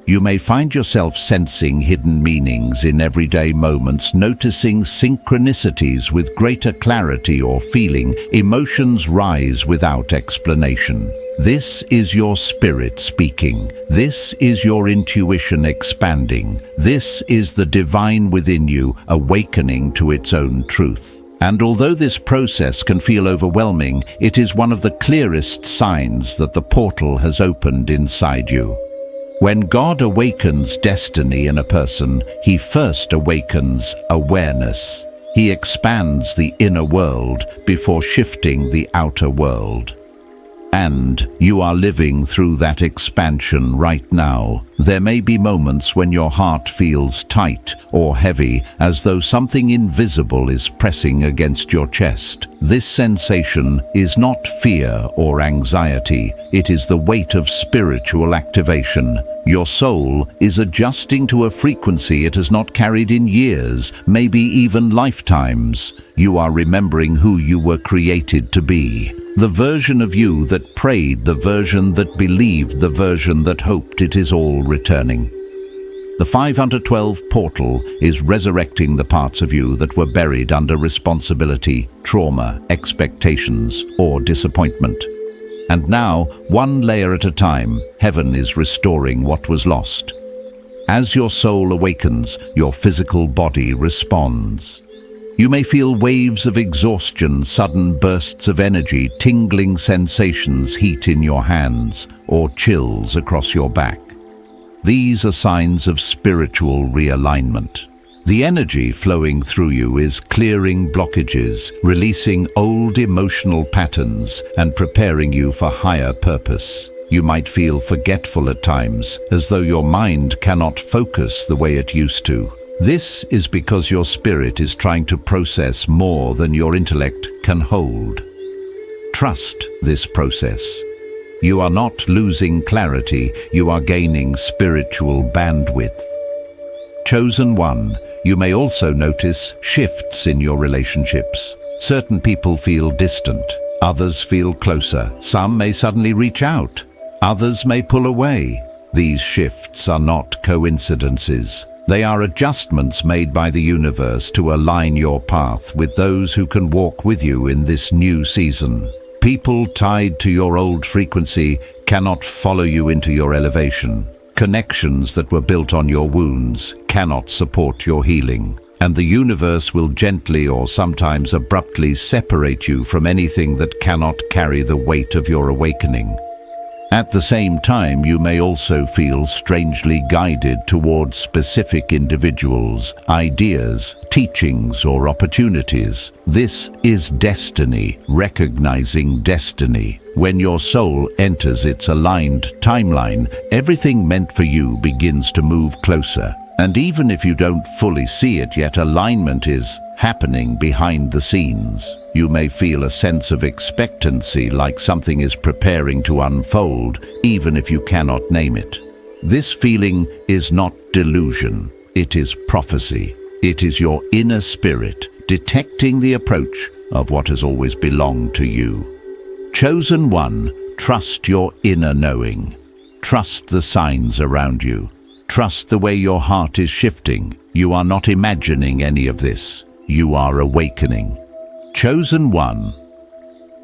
You may find yourself sensing hidden meanings in everyday moments, noticing synchronicities with greater clarity or feeling emotions rise without explanation. This is your spirit speaking. This is your intuition expanding. This is the divine within you awakening to its own truth. And although this process can feel overwhelming, it is one of the clearest signs that the portal has opened inside you. When God awakens destiny in a person, He first awakens awareness. He expands the inner world before shifting the outer world. And you are living through that expansion right now. There may be moments when your heart feels tight or heavy, as though something invisible is pressing against your chest. This sensation is not fear or anxiety. It is the weight of spiritual activation. Your soul is adjusting to a frequency it has not carried in years, maybe even lifetimes. You are remembering who you were created to be. The version of you that prayed, the version that believed, the version that hoped. It is all returning. The 512 portal is resurrecting the parts of you that were buried under responsibility, trauma, expectations, or disappointment. And now, one layer at a time, heaven is restoring what was lost. As your soul awakens, your physical body responds. You may feel waves of exhaustion, sudden bursts of energy, tingling sensations, heat in your hands, or chills across your back. These are signs of spiritual realignment. The energy flowing through you is clearing blockages, releasing old emotional patterns, and preparing you for higher purpose. You might feel forgetful at times, as though your mind cannot focus the way it used to. This is because your spirit is trying to process more than your intellect can hold. Trust this process. You are not losing clarity, you are gaining spiritual bandwidth. Chosen One, you may also notice shifts in your relationships. Certain people feel distant, others feel closer. Some may suddenly reach out, others may pull away. These shifts are not coincidences. They are adjustments made by the universe to align your path with those who can walk with you in this new season. People tied to your old frequency cannot follow you into your elevation. Connections that were built on your wounds cannot support your healing. And the universe will gently or sometimes abruptly separate you from anything that cannot carry the weight of your awakening. At the same time, you may also feel strangely guided towards specific individuals, ideas, teachings, or opportunities. This is destiny, recognizing destiny. When your soul enters its aligned timeline, everything meant for you begins to move closer. And even if you don't fully see it yet, alignment is happening behind the scenes. You may feel a sense of expectancy, like something is preparing to unfold, even if you cannot name it. This feeling is not delusion, it is prophecy. It is your inner spirit detecting the approach of what has always belonged to you. Chosen One, trust your inner knowing. Trust the signs around you. Trust the way your heart is shifting. You are not imagining any of this. You are awakening. Chosen One.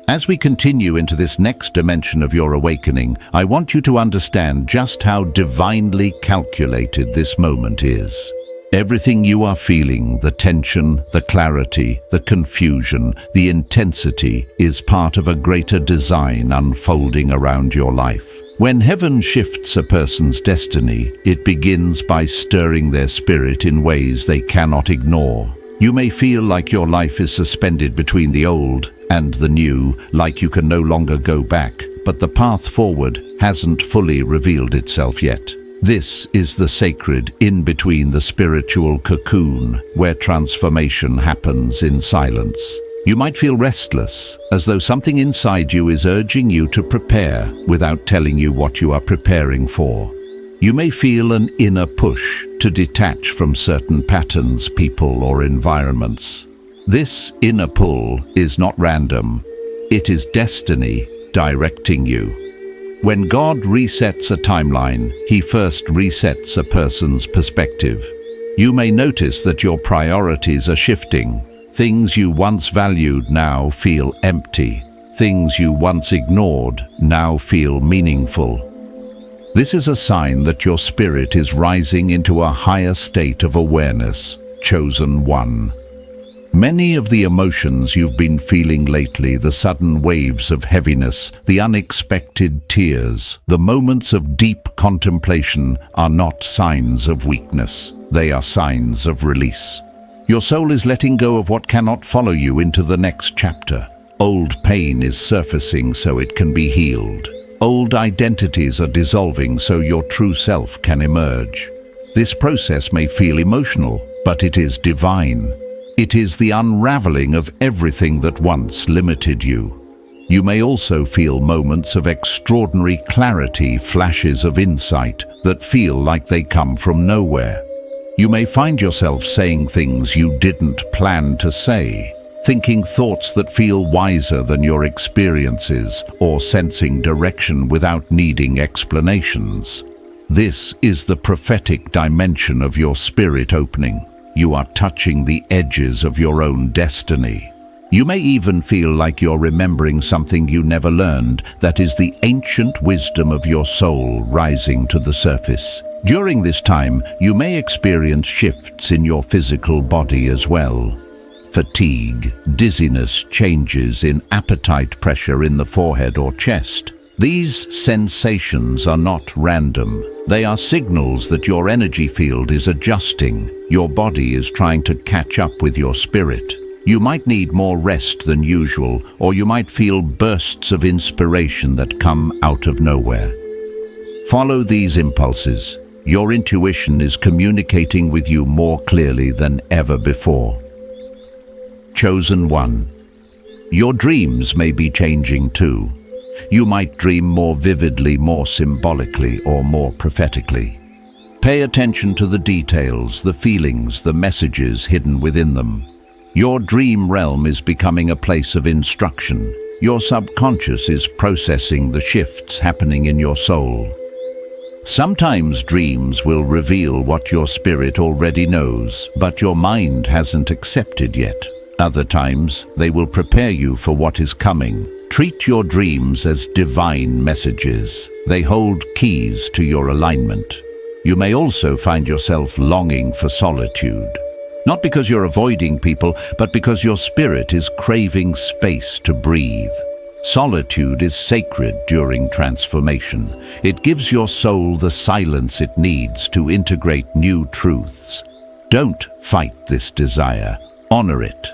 As we continue into this next dimension of your awakening, I want you to understand just how divinely calculated this moment is. Everything you are feeling, the tension, the clarity, the confusion, the intensity, is part of a greater design unfolding around your life. When heaven shifts a person's destiny, it begins by stirring their spirit in ways they cannot ignore. You may feel like your life is suspended between the old and the new, like you can no longer go back, but the path forward hasn't fully revealed itself yet. This is the sacred in-between, the spiritual cocoon, where transformation happens in silence. You might feel restless, as though something inside you is urging you to prepare without telling you what you are preparing for. You may feel an inner push to detach from certain patterns, people, or environments. This inner pull is not random. It is destiny directing you. When God resets a timeline, He first resets a person's perspective. You may notice that your priorities are shifting. Things you once valued now feel empty. Things you once ignored now feel meaningful. This is a sign that your spirit is rising into a higher state of awareness. Chosen One. Many of the emotions you've been feeling lately, the sudden waves of heaviness, the unexpected tears, the moments of deep contemplation, are not signs of weakness. They are signs of release. Your soul is letting go of what cannot follow you into the next chapter. Old pain is surfacing so it can be healed. Old identities are dissolving so your true self can emerge. This process may feel emotional, but it is divine. It is the unraveling of everything that once limited you. You may also feel moments of extraordinary clarity, flashes of insight that feel like they come from nowhere. You may find yourself saying things you didn't plan to say, thinking thoughts that feel wiser than your experiences, or sensing direction without needing explanations. This is the prophetic dimension of your spirit opening. You are touching the edges of your own destiny. You may even feel like you're remembering something you never learned. That is the ancient wisdom of your soul rising to the surface. During this time, you may experience shifts in your physical body as well. Fatigue, dizziness, changes in appetite, pressure in the forehead or chest. These sensations are not random. They are signals that your energy field is adjusting. Your body is trying to catch up with your spirit. You might need more rest than usual, or you might feel bursts of inspiration that come out of nowhere. Follow these impulses. Your intuition is communicating with you more clearly than ever before. Chosen One. Your dreams may be changing too. You might dream more vividly, more symbolically, or more prophetically. Pay attention to the details, the feelings, the messages hidden within them. Your dream realm is becoming a place of instruction. Your subconscious is processing the shifts happening in your soul. Sometimes dreams will reveal what your spirit already knows, but your mind hasn't accepted yet. Other times, they will prepare you for what is coming. Treat your dreams as divine messages. They hold keys to your alignment. You may also find yourself longing for solitude. Not because you're avoiding people, but because your spirit is craving space to breathe. Solitude is sacred during transformation. It gives your soul the silence it needs to integrate new truths. Don't fight this desire. Honor it.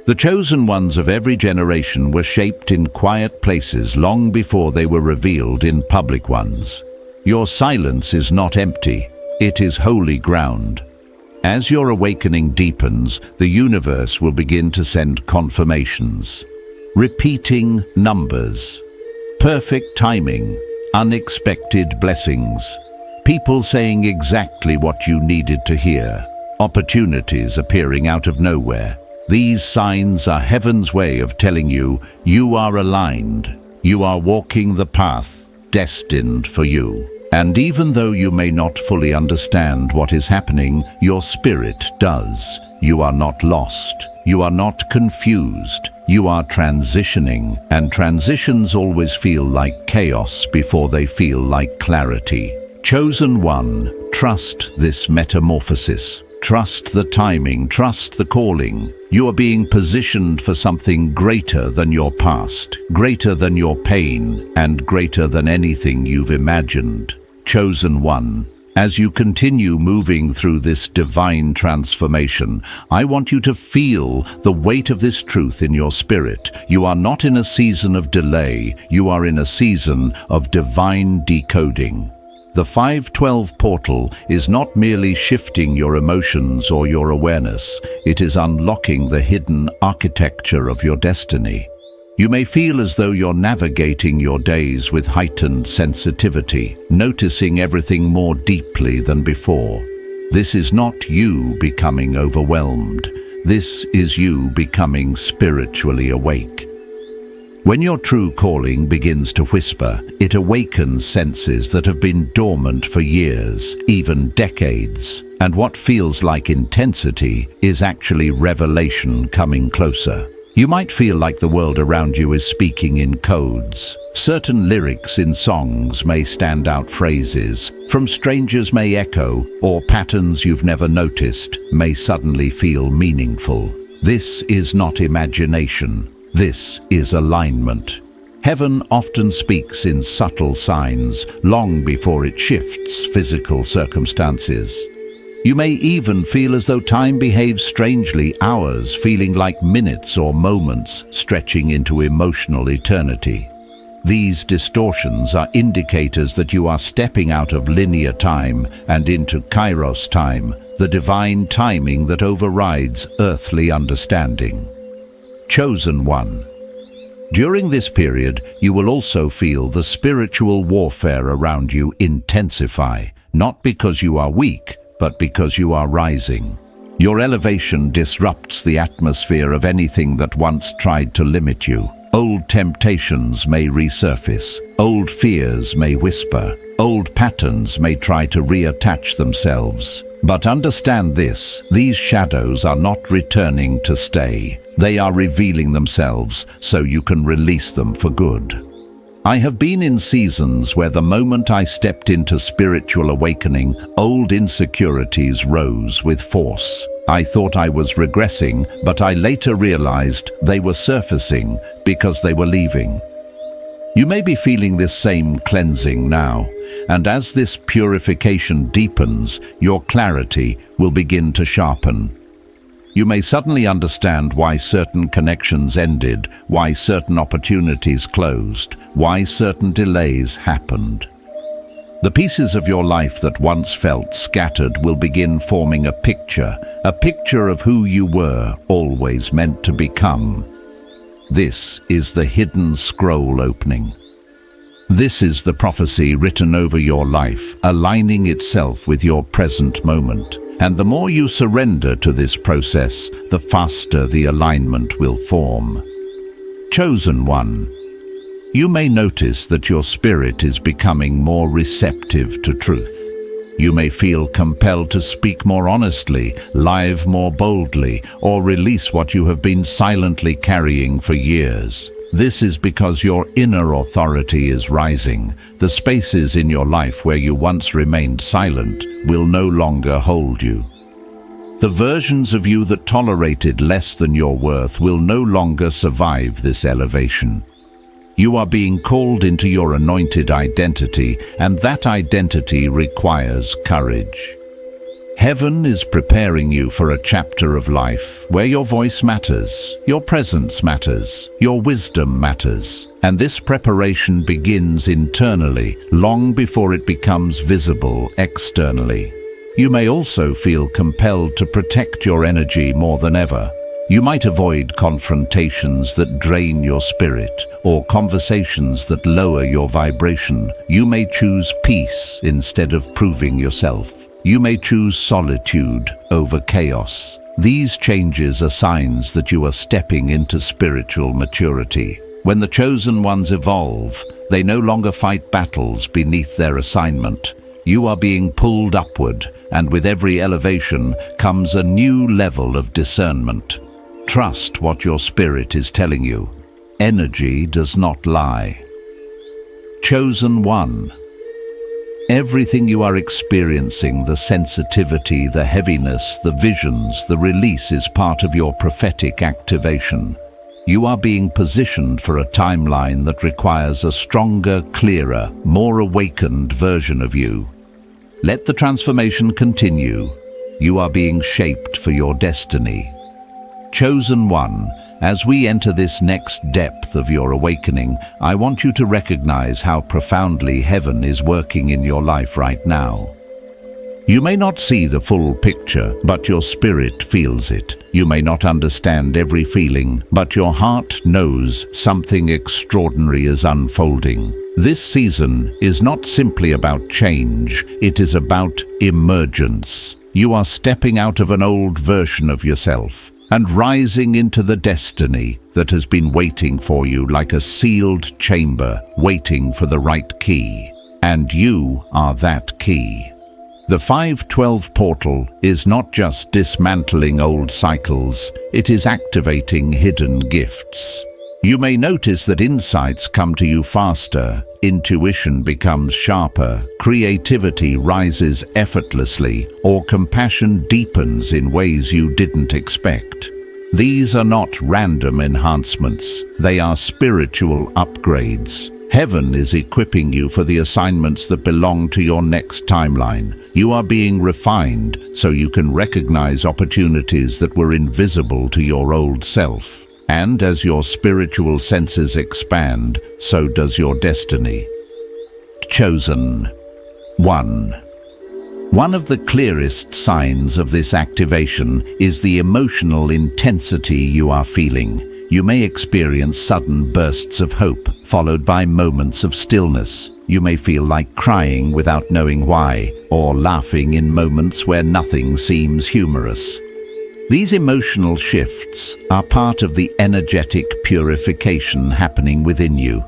The chosen ones of every generation were shaped in quiet places long before they were revealed in public ones. Your silence is not empty. It is holy ground. As your awakening deepens, the universe will begin to send confirmations. Repeating numbers. Perfect timing. Unexpected blessings. People saying exactly what you needed to hear. Opportunities appearing out of nowhere. These signs are heaven's way of telling you, you are aligned. You are walking the path destined for you. And even though you may not fully understand what is happening, your spirit does. You are not lost. You are not confused. You are transitioning, and transitions always feel like chaos before they feel like clarity. Chosen One, trust this metamorphosis. Trust the timing, trust the calling. You are being positioned for something greater than your past, greater than your pain, and greater than anything you've imagined. Chosen One, as you continue moving through this divine transformation, I want you to feel the weight of this truth in your spirit. You are not in a season of delay, you are in a season of divine decoding. The 512 portal is not merely shifting your emotions or your awareness, it is unlocking the hidden architecture of your destiny. You may feel as though you're navigating your days with heightened sensitivity, noticing everything more deeply than before. This is not you becoming overwhelmed. This is you becoming spiritually awake. When your true calling begins to whisper, it awakens senses that have been dormant for years, even decades. And what feels like intensity is actually revelation coming closer. You might feel like the world around you is speaking in codes. Certain lyrics in songs may stand out phrases, from strangers may echo, or patterns you've never noticed may suddenly feel meaningful. This is not imagination. This is alignment. Heaven often speaks in subtle signs, long before it shifts physical circumstances. You may even feel as though time behaves strangely, hours feeling like minutes or moments stretching into emotional eternity. These distortions are indicators that you are stepping out of linear time and into Kairos time, the divine timing that overrides earthly understanding. Chosen One. During this period, you will also feel the spiritual warfare around you intensify, not because you are weak, but because you are rising. Your elevation disrupts the atmosphere of anything that once tried to limit you. Old temptations may resurface, old fears may whisper, old patterns may try to reattach themselves. But understand this, these shadows are not returning to stay. They are revealing themselves so you can release them for good. I have been in seasons where the moment I stepped into spiritual awakening, old insecurities rose with force. I thought I was regressing, but I later realized they were surfacing because they were leaving. You may be feeling this same cleansing now, and as this purification deepens, your clarity will begin to sharpen. You may suddenly understand why certain connections ended, why certain opportunities closed, why certain delays happened. The pieces of your life that once felt scattered will begin forming a picture of who you were always meant to become. This is the hidden scroll opening. This is the prophecy written over your life, aligning itself with your present moment. And the more you surrender to this process, the faster the alignment will form. Chosen One. You may notice that your spirit is becoming more receptive to truth. You may feel compelled to speak more honestly, live more boldly, or release what you have been silently carrying for years. This is because your inner authority is rising. The spaces in your life where you once remained silent will no longer hold you. The versions of you that tolerated less than your worth will no longer survive this elevation. You are being called into your anointed identity, and that identity requires courage. Heaven is preparing you for a chapter of life where your voice matters, your presence matters, your wisdom matters, and this preparation begins internally, long before it becomes visible externally. You may also feel compelled to protect your energy more than ever. You might avoid confrontations that drain your spirit or conversations that lower your vibration. You may choose peace instead of proving yourself. You may choose solitude over chaos. These changes are signs that you are stepping into spiritual maturity. When the chosen ones evolve, they no longer fight battles beneath their assignment. You are being pulled upward, and with every elevation comes a new level of discernment. Trust what your spirit is telling you. Energy does not lie. Chosen One. Everything you are experiencing, the sensitivity, the heaviness, the visions, the release is part of your prophetic activation. You are being positioned for a timeline that requires a stronger, clearer, more awakened version of you. Let the transformation continue. You are being shaped for your destiny. Chosen One, as we enter this next depth of your awakening, I want you to recognize how profoundly heaven is working in your life right now. You may not see the full picture, but your spirit feels it. You may not understand every feeling, but your heart knows something extraordinary is unfolding. This season is not simply about change, it is about emergence. You are stepping out of an old version of yourself and rising into the destiny that has been waiting for you like a sealed chamber, waiting for the right key. And you are that key. The 512 portal is not just dismantling old cycles, it is activating hidden gifts. You may notice that insights come to you faster, intuition becomes sharper, creativity rises effortlessly, or compassion deepens in ways you didn't expect. These are not random enhancements, they are spiritual upgrades. Heaven is equipping you for the assignments that belong to your next timeline. You are being refined so you can recognize opportunities that were invisible to your old self. And as your spiritual senses expand, so does your destiny. Chosen One. One of the clearest signs of this activation is the emotional intensity you are feeling. You may experience sudden bursts of hope, followed by moments of stillness. You may feel like crying without knowing why, or laughing in moments where nothing seems humorous. These emotional shifts are part of the energetic purification happening within you.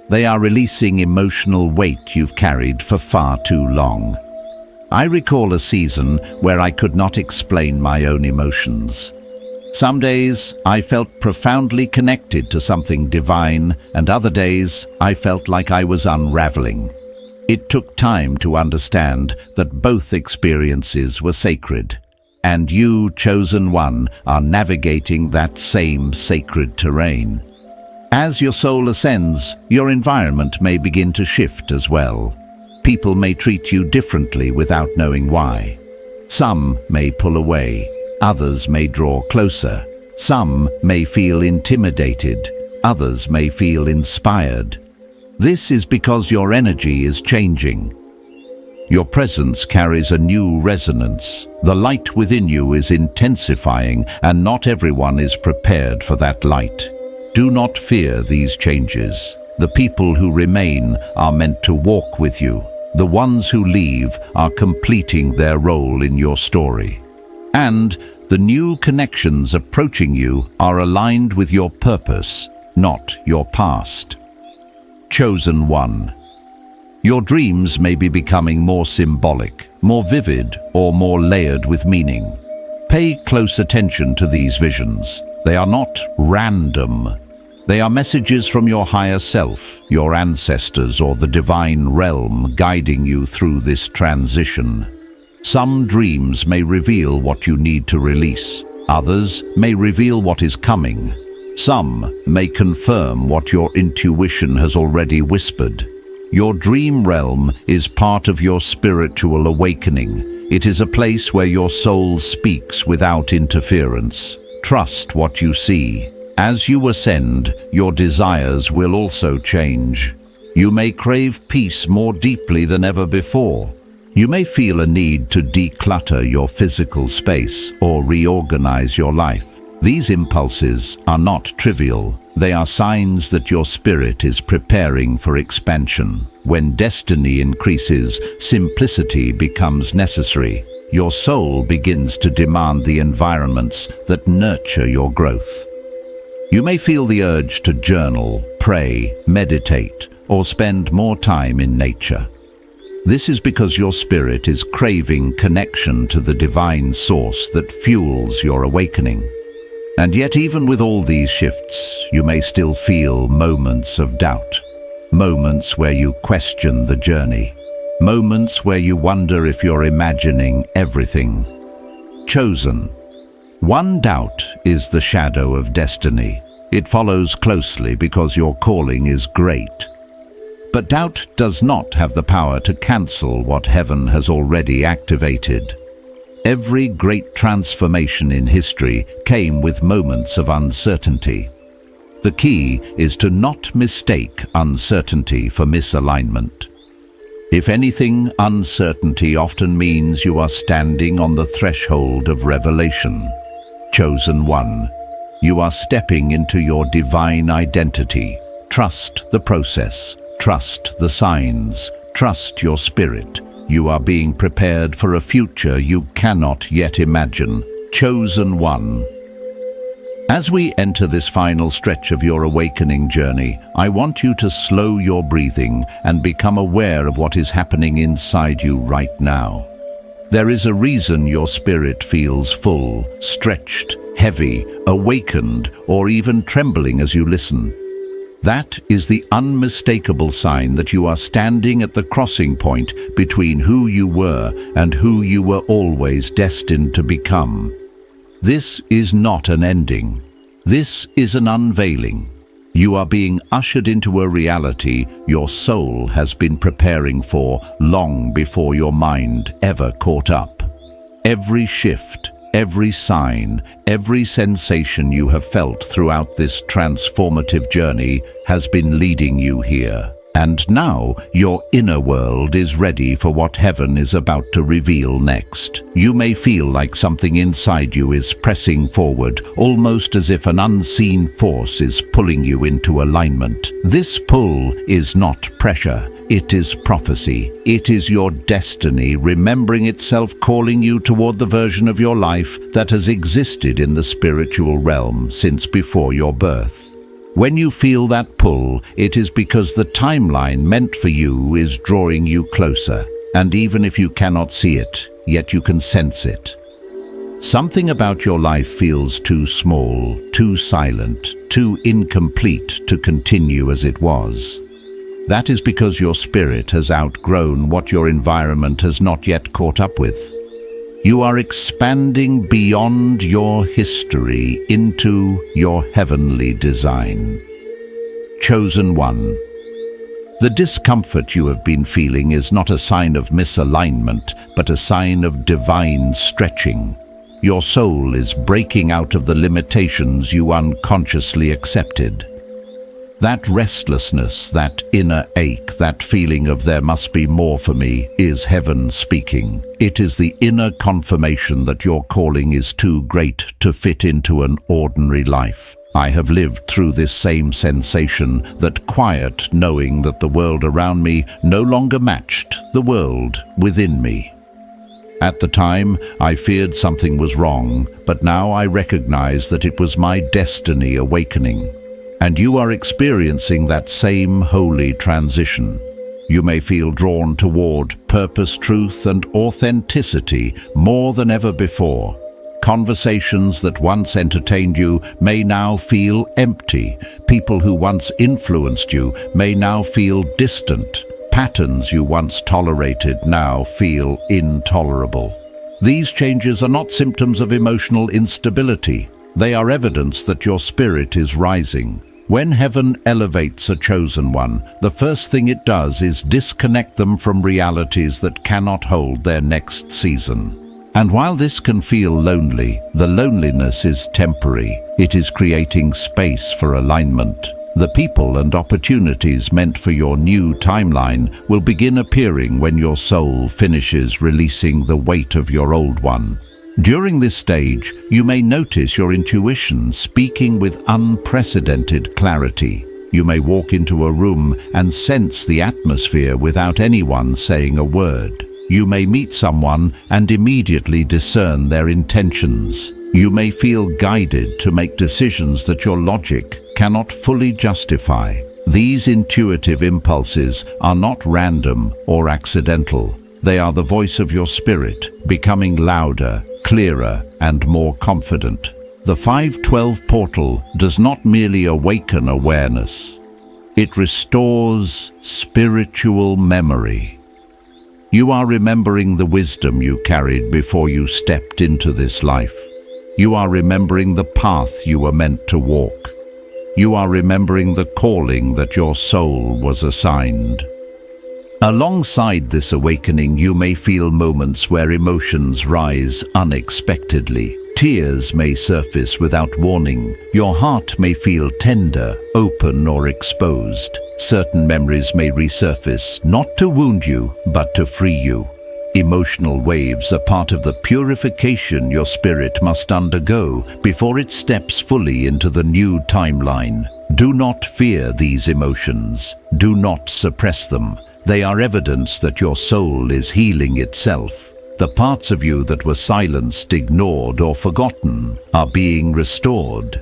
They are releasing emotional weight you've carried for far too long. I recall a season where I could not explain my own emotions. Some days I felt profoundly connected to something divine, and other days I felt like I was unraveling. It took time to understand that both experiences were sacred. And you, Chosen One, are navigating that same sacred terrain. As your soul ascends, your environment may begin to shift as well. People may treat you differently without knowing why. Some may pull away, others may draw closer. Some may feel intimidated, others may feel inspired. This is because your energy is changing. Your presence carries a new resonance. The light within you is intensifying, and not everyone is prepared for that light. Do not fear these changes. The people who remain are meant to walk with you. The ones who leave are completing their role in your story. And the new connections approaching you are aligned with your purpose, not your past. Chosen One. Your dreams may be becoming more symbolic, more vivid, or more layered with meaning. Pay close attention to these visions. They are not random. They are messages from your higher self, your ancestors, or the divine realm guiding you through this transition. Some dreams may reveal what you need to release. Others may reveal what is coming. Some may confirm what your intuition has already whispered. Your dream realm is part of your spiritual awakening. It is a place where your soul speaks without interference. Trust what you see. As you ascend, your desires will also change. You may crave peace more deeply than ever before. You may feel a need to declutter your physical space or reorganize your life. These impulses are not trivial. They are signs that your spirit is preparing for expansion. When destiny increases, simplicity becomes necessary. Your soul begins to demand the environments that nurture your growth. You may feel the urge to journal, pray, meditate, or spend more time in nature. This is because your spirit is craving connection to the divine source that fuels your awakening. And yet, even with all these shifts, you may still feel moments of doubt. Moments where you question the journey. Moments where you wonder if you're imagining everything. Chosen. One doubt is the shadow of destiny. It follows closely because your calling is great. But doubt does not have the power to cancel what heaven has already activated. Every great transformation in history came with moments of uncertainty. The key is to not mistake uncertainty for misalignment. If anything, uncertainty often means you are standing on the threshold of revelation. Chosen One, you are stepping into your divine identity. Trust the process, trust the signs, trust your spirit. You are being prepared for a future you cannot yet imagine. Chosen One. As we enter this final stretch of your awakening journey, I want you to slow your breathing and become aware of what is happening inside you right now. There is a reason your spirit feels full, stretched, heavy, awakened, or even trembling as you listen. That is the unmistakable sign that you are standing at the crossing point between who you were and who you were always destined to become. This is not an ending. This is an unveiling. You are being ushered into a reality your soul has been preparing for long before your mind ever caught up. Every shift, every sign, every sensation you have felt throughout this transformative journey has been leading you here. And now your inner world is ready for what heaven is about to reveal next. You may feel like something inside you is pressing forward, almost as if an unseen force is pulling you into alignment. This pull is not pressure. It is prophecy. It is your destiny remembering itself, calling you toward the version of your life that has existed in the spiritual realm since before your birth. When you feel that pull, it is because the timeline meant for you is drawing you closer. And even if you cannot see it, yet you can sense it. Something about your life feels too small, too silent, too incomplete to continue as it was. That is because your spirit has outgrown what your environment has not yet caught up with. You are expanding beyond your history into your heavenly design. Chosen One. The discomfort you have been feeling is not a sign of misalignment, but a sign of divine stretching. Your soul is breaking out of the limitations you unconsciously accepted. That restlessness, that inner ache, that feeling of there must be more for me, is heaven speaking. It is the inner confirmation that your calling is too great to fit into an ordinary life. I have lived through this same sensation, that quiet knowing that the world around me no longer matched the world within me. At the time, I feared something was wrong, but now I recognize that it was my destiny awakening. And you are experiencing that same holy transition. You may feel drawn toward purpose, truth, and authenticity more than ever before. Conversations that once entertained you may now feel empty. People who once influenced you may now feel distant. Patterns you once tolerated now feel intolerable. These changes are not symptoms of emotional instability. They are evidence that your spirit is rising. When heaven elevates a chosen one, the first thing it does is disconnect them from realities that cannot hold their next season. And while this can feel lonely, the loneliness is temporary. It is creating space for alignment. The people and opportunities meant for your new timeline will begin appearing when your soul finishes releasing the weight of your old one. During this stage, you may notice your intuition speaking with unprecedented clarity. You may walk into a room and sense the atmosphere without anyone saying a word. You may meet someone and immediately discern their intentions. You may feel guided to make decisions that your logic cannot fully justify. These intuitive impulses are not random or accidental. They are the voice of your spirit, becoming louder, clearer, and more confident. The 512 portal does not merely awaken awareness. It restores spiritual memory. You are remembering the wisdom you carried before you stepped into this life. You are remembering the path you were meant to walk. You are remembering the calling that your soul was assigned. Alongside this awakening, you may feel moments where emotions rise unexpectedly. Tears may surface without warning. Your heart may feel tender, open, or exposed. Certain memories may resurface, not to wound you, but to free you. Emotional waves are part of the purification your spirit must undergo before it steps fully into the new timeline. Do not fear these emotions. Do not suppress them. They are evidence that your soul is healing itself. The parts of you that were silenced, ignored, or forgotten are being restored.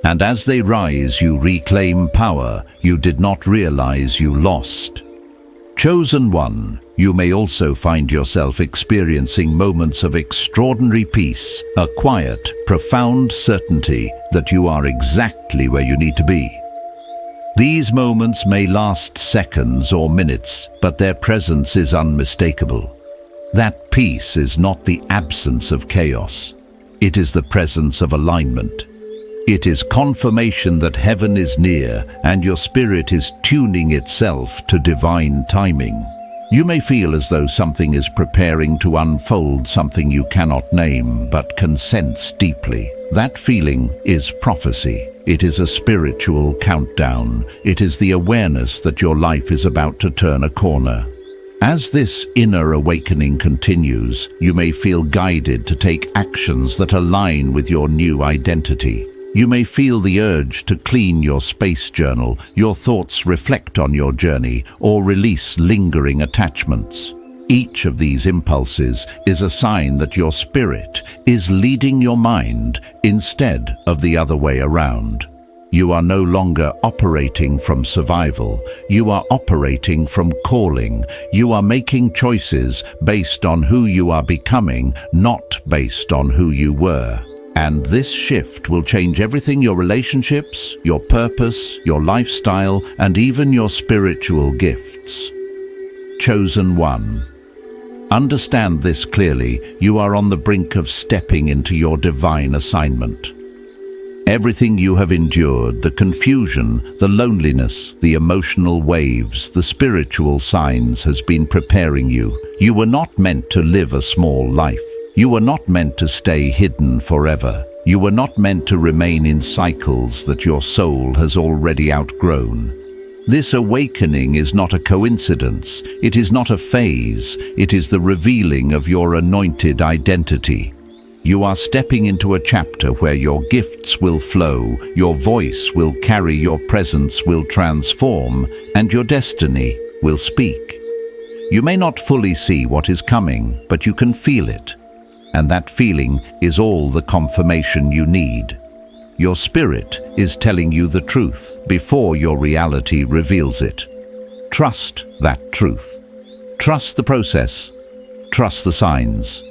And as they rise, you reclaim power you did not realize you lost. Chosen One, you may also find yourself experiencing moments of extraordinary peace, a quiet, profound certainty that you are exactly where you need to be. These moments may last seconds or minutes, but their presence is unmistakable. That peace is not the absence of chaos. It is the presence of alignment. It is confirmation that heaven is near and your spirit is tuning itself to divine timing. You may feel as though something is preparing to unfold, something you cannot name but can sense deeply. That feeling is prophecy. It is a spiritual countdown. It is the awareness that your life is about to turn a corner. As this inner awakening continues, you may feel guided to take actions that align with your new identity. You may feel the urge to clean your space journal, your thoughts reflect on your journey, or release lingering attachments. Each of these impulses is a sign that your spirit is leading your mind instead of the other way around. You are no longer operating from survival. You are operating from calling. You are making choices based on who you are becoming, not based on who you were. And this shift will change everything: your relationships, your purpose, your lifestyle, and even your spiritual gifts. Chosen One. Understand this clearly. You are on the brink of stepping into your divine assignment. Everything you have endured, the confusion, the loneliness, the emotional waves, the spiritual signs has been preparing you. You were not meant to live a small life. You were not meant to stay hidden forever. You were not meant to remain in cycles that your soul has already outgrown. This awakening is not a coincidence. It is not a phase. It is the revealing of your anointed identity. You are stepping into a chapter where your gifts will flow, your voice will carry, your presence will transform, and your destiny will speak. You may not fully see what is coming, but you can feel it. And that feeling is all the confirmation you need. Your spirit is telling you the truth before your reality reveals it. Trust that truth. Trust the process. Trust the signs.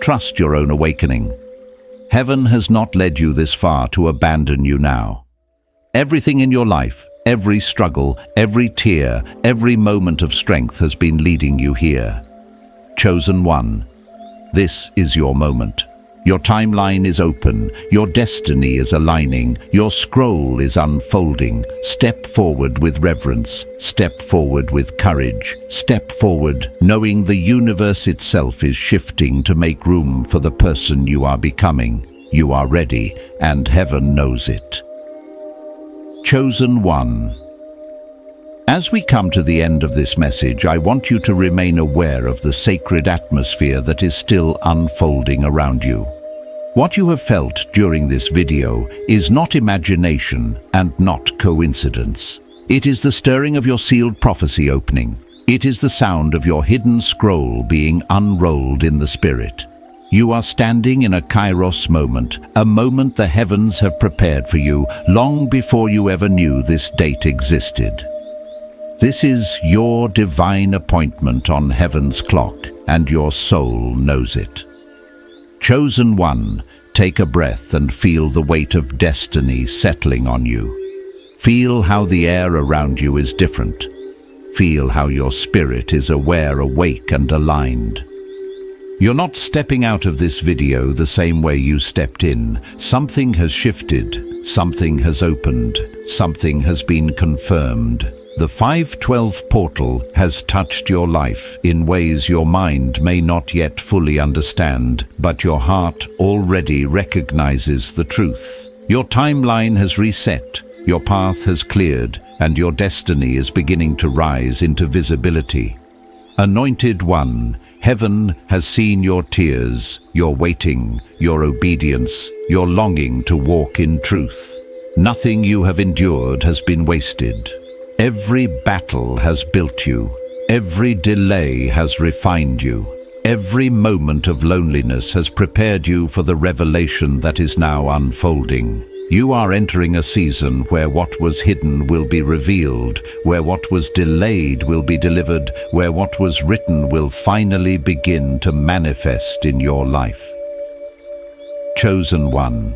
Trust your own awakening. Heaven has not led you this far to abandon you now. Everything in your life, every struggle, every tear, every moment of strength has been leading you here. Chosen one, this is your moment. Your timeline is open, your destiny is aligning, your scroll is unfolding. Step forward with reverence, step forward with courage, step forward knowing the universe itself is shifting to make room for the person you are becoming. You are ready, and heaven knows it. Chosen one. As we come to the end of this message, I want you to remain aware of the sacred atmosphere that is still unfolding around you. What you have felt during this video is not imagination and not coincidence. It is the stirring of your sealed prophecy opening. It is the sound of your hidden scroll being unrolled in the spirit. You are standing in a Kairos moment, a moment the heavens have prepared for you long before you ever knew this date existed. This is your divine appointment on heaven's clock, and your soul knows it. Chosen one, take a breath and feel the weight of destiny settling on you. Feel how the air around you is different. Feel how your spirit is aware, awake, and aligned. You're not stepping out of this video the same way you stepped in. Something has shifted, something has opened, something has been confirmed. The 512 portal has touched your life in ways your mind may not yet fully understand, but your heart already recognizes the truth. Your timeline has reset, your path has cleared, and your destiny is beginning to rise into visibility. Anointed One, heaven has seen your tears, your waiting, your obedience, your longing to walk in truth. Nothing you have endured has been wasted. Every battle has built you. Every delay has refined you. Every moment of loneliness has prepared you for the revelation that is now unfolding. You are entering a season where what was hidden will be revealed, where what was delayed will be delivered, where what was written will finally begin to manifest in your life. Chosen one,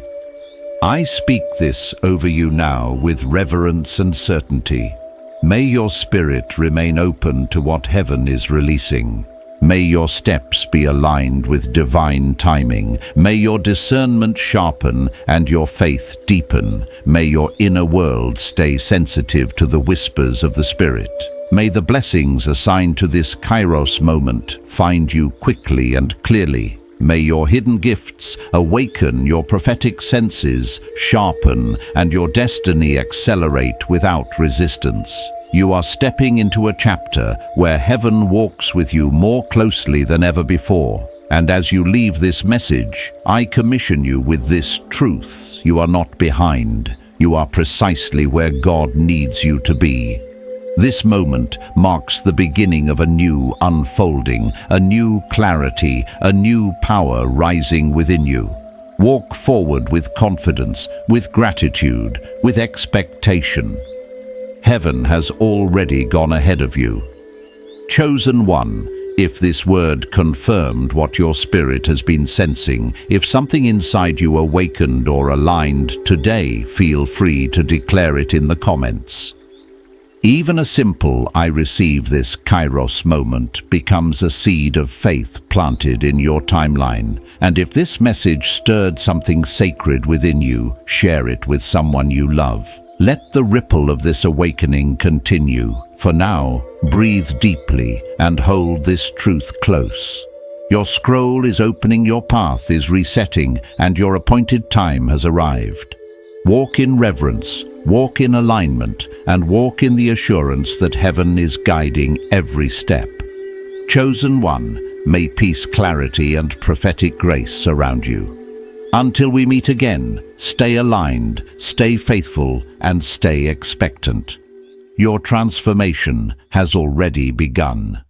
I speak this over you now with reverence and certainty. May your spirit remain open to what heaven is releasing. May your steps be aligned with divine timing. May your discernment sharpen and your faith deepen. May your inner world stay sensitive to the whispers of the Spirit. May the blessings assigned to this Kairos moment find you quickly and clearly. May your hidden gifts awaken, your prophetic senses sharpen, and your destiny accelerate without resistance. You are stepping into a chapter where heaven walks with you more closely than ever before. And as you leave this message, I commission you with this truth. You are not behind. You are precisely where God needs you to be. This moment marks the beginning of a new unfolding, a new clarity, a new power rising within you. Walk forward with confidence, with gratitude, with expectation. Heaven has already gone ahead of you. Chosen one, if this word confirmed what your spirit has been sensing, if something inside you awakened or aligned today, feel free to declare it in the comments. Even a simple "I receive this Kairos" moment becomes a seed of faith planted in your timeline. And if this message stirred something sacred within you, share it with someone you love. Let the ripple of this awakening continue. For now, breathe deeply and hold this truth close. Your scroll is opening, your path is resetting, and your appointed time has arrived. Walk in reverence, walk in alignment, and walk in the assurance that heaven is guiding every step. Chosen one, may peace, clarity, and prophetic grace surround you. Until we meet again, stay aligned, stay faithful, and stay expectant. Your transformation has already begun.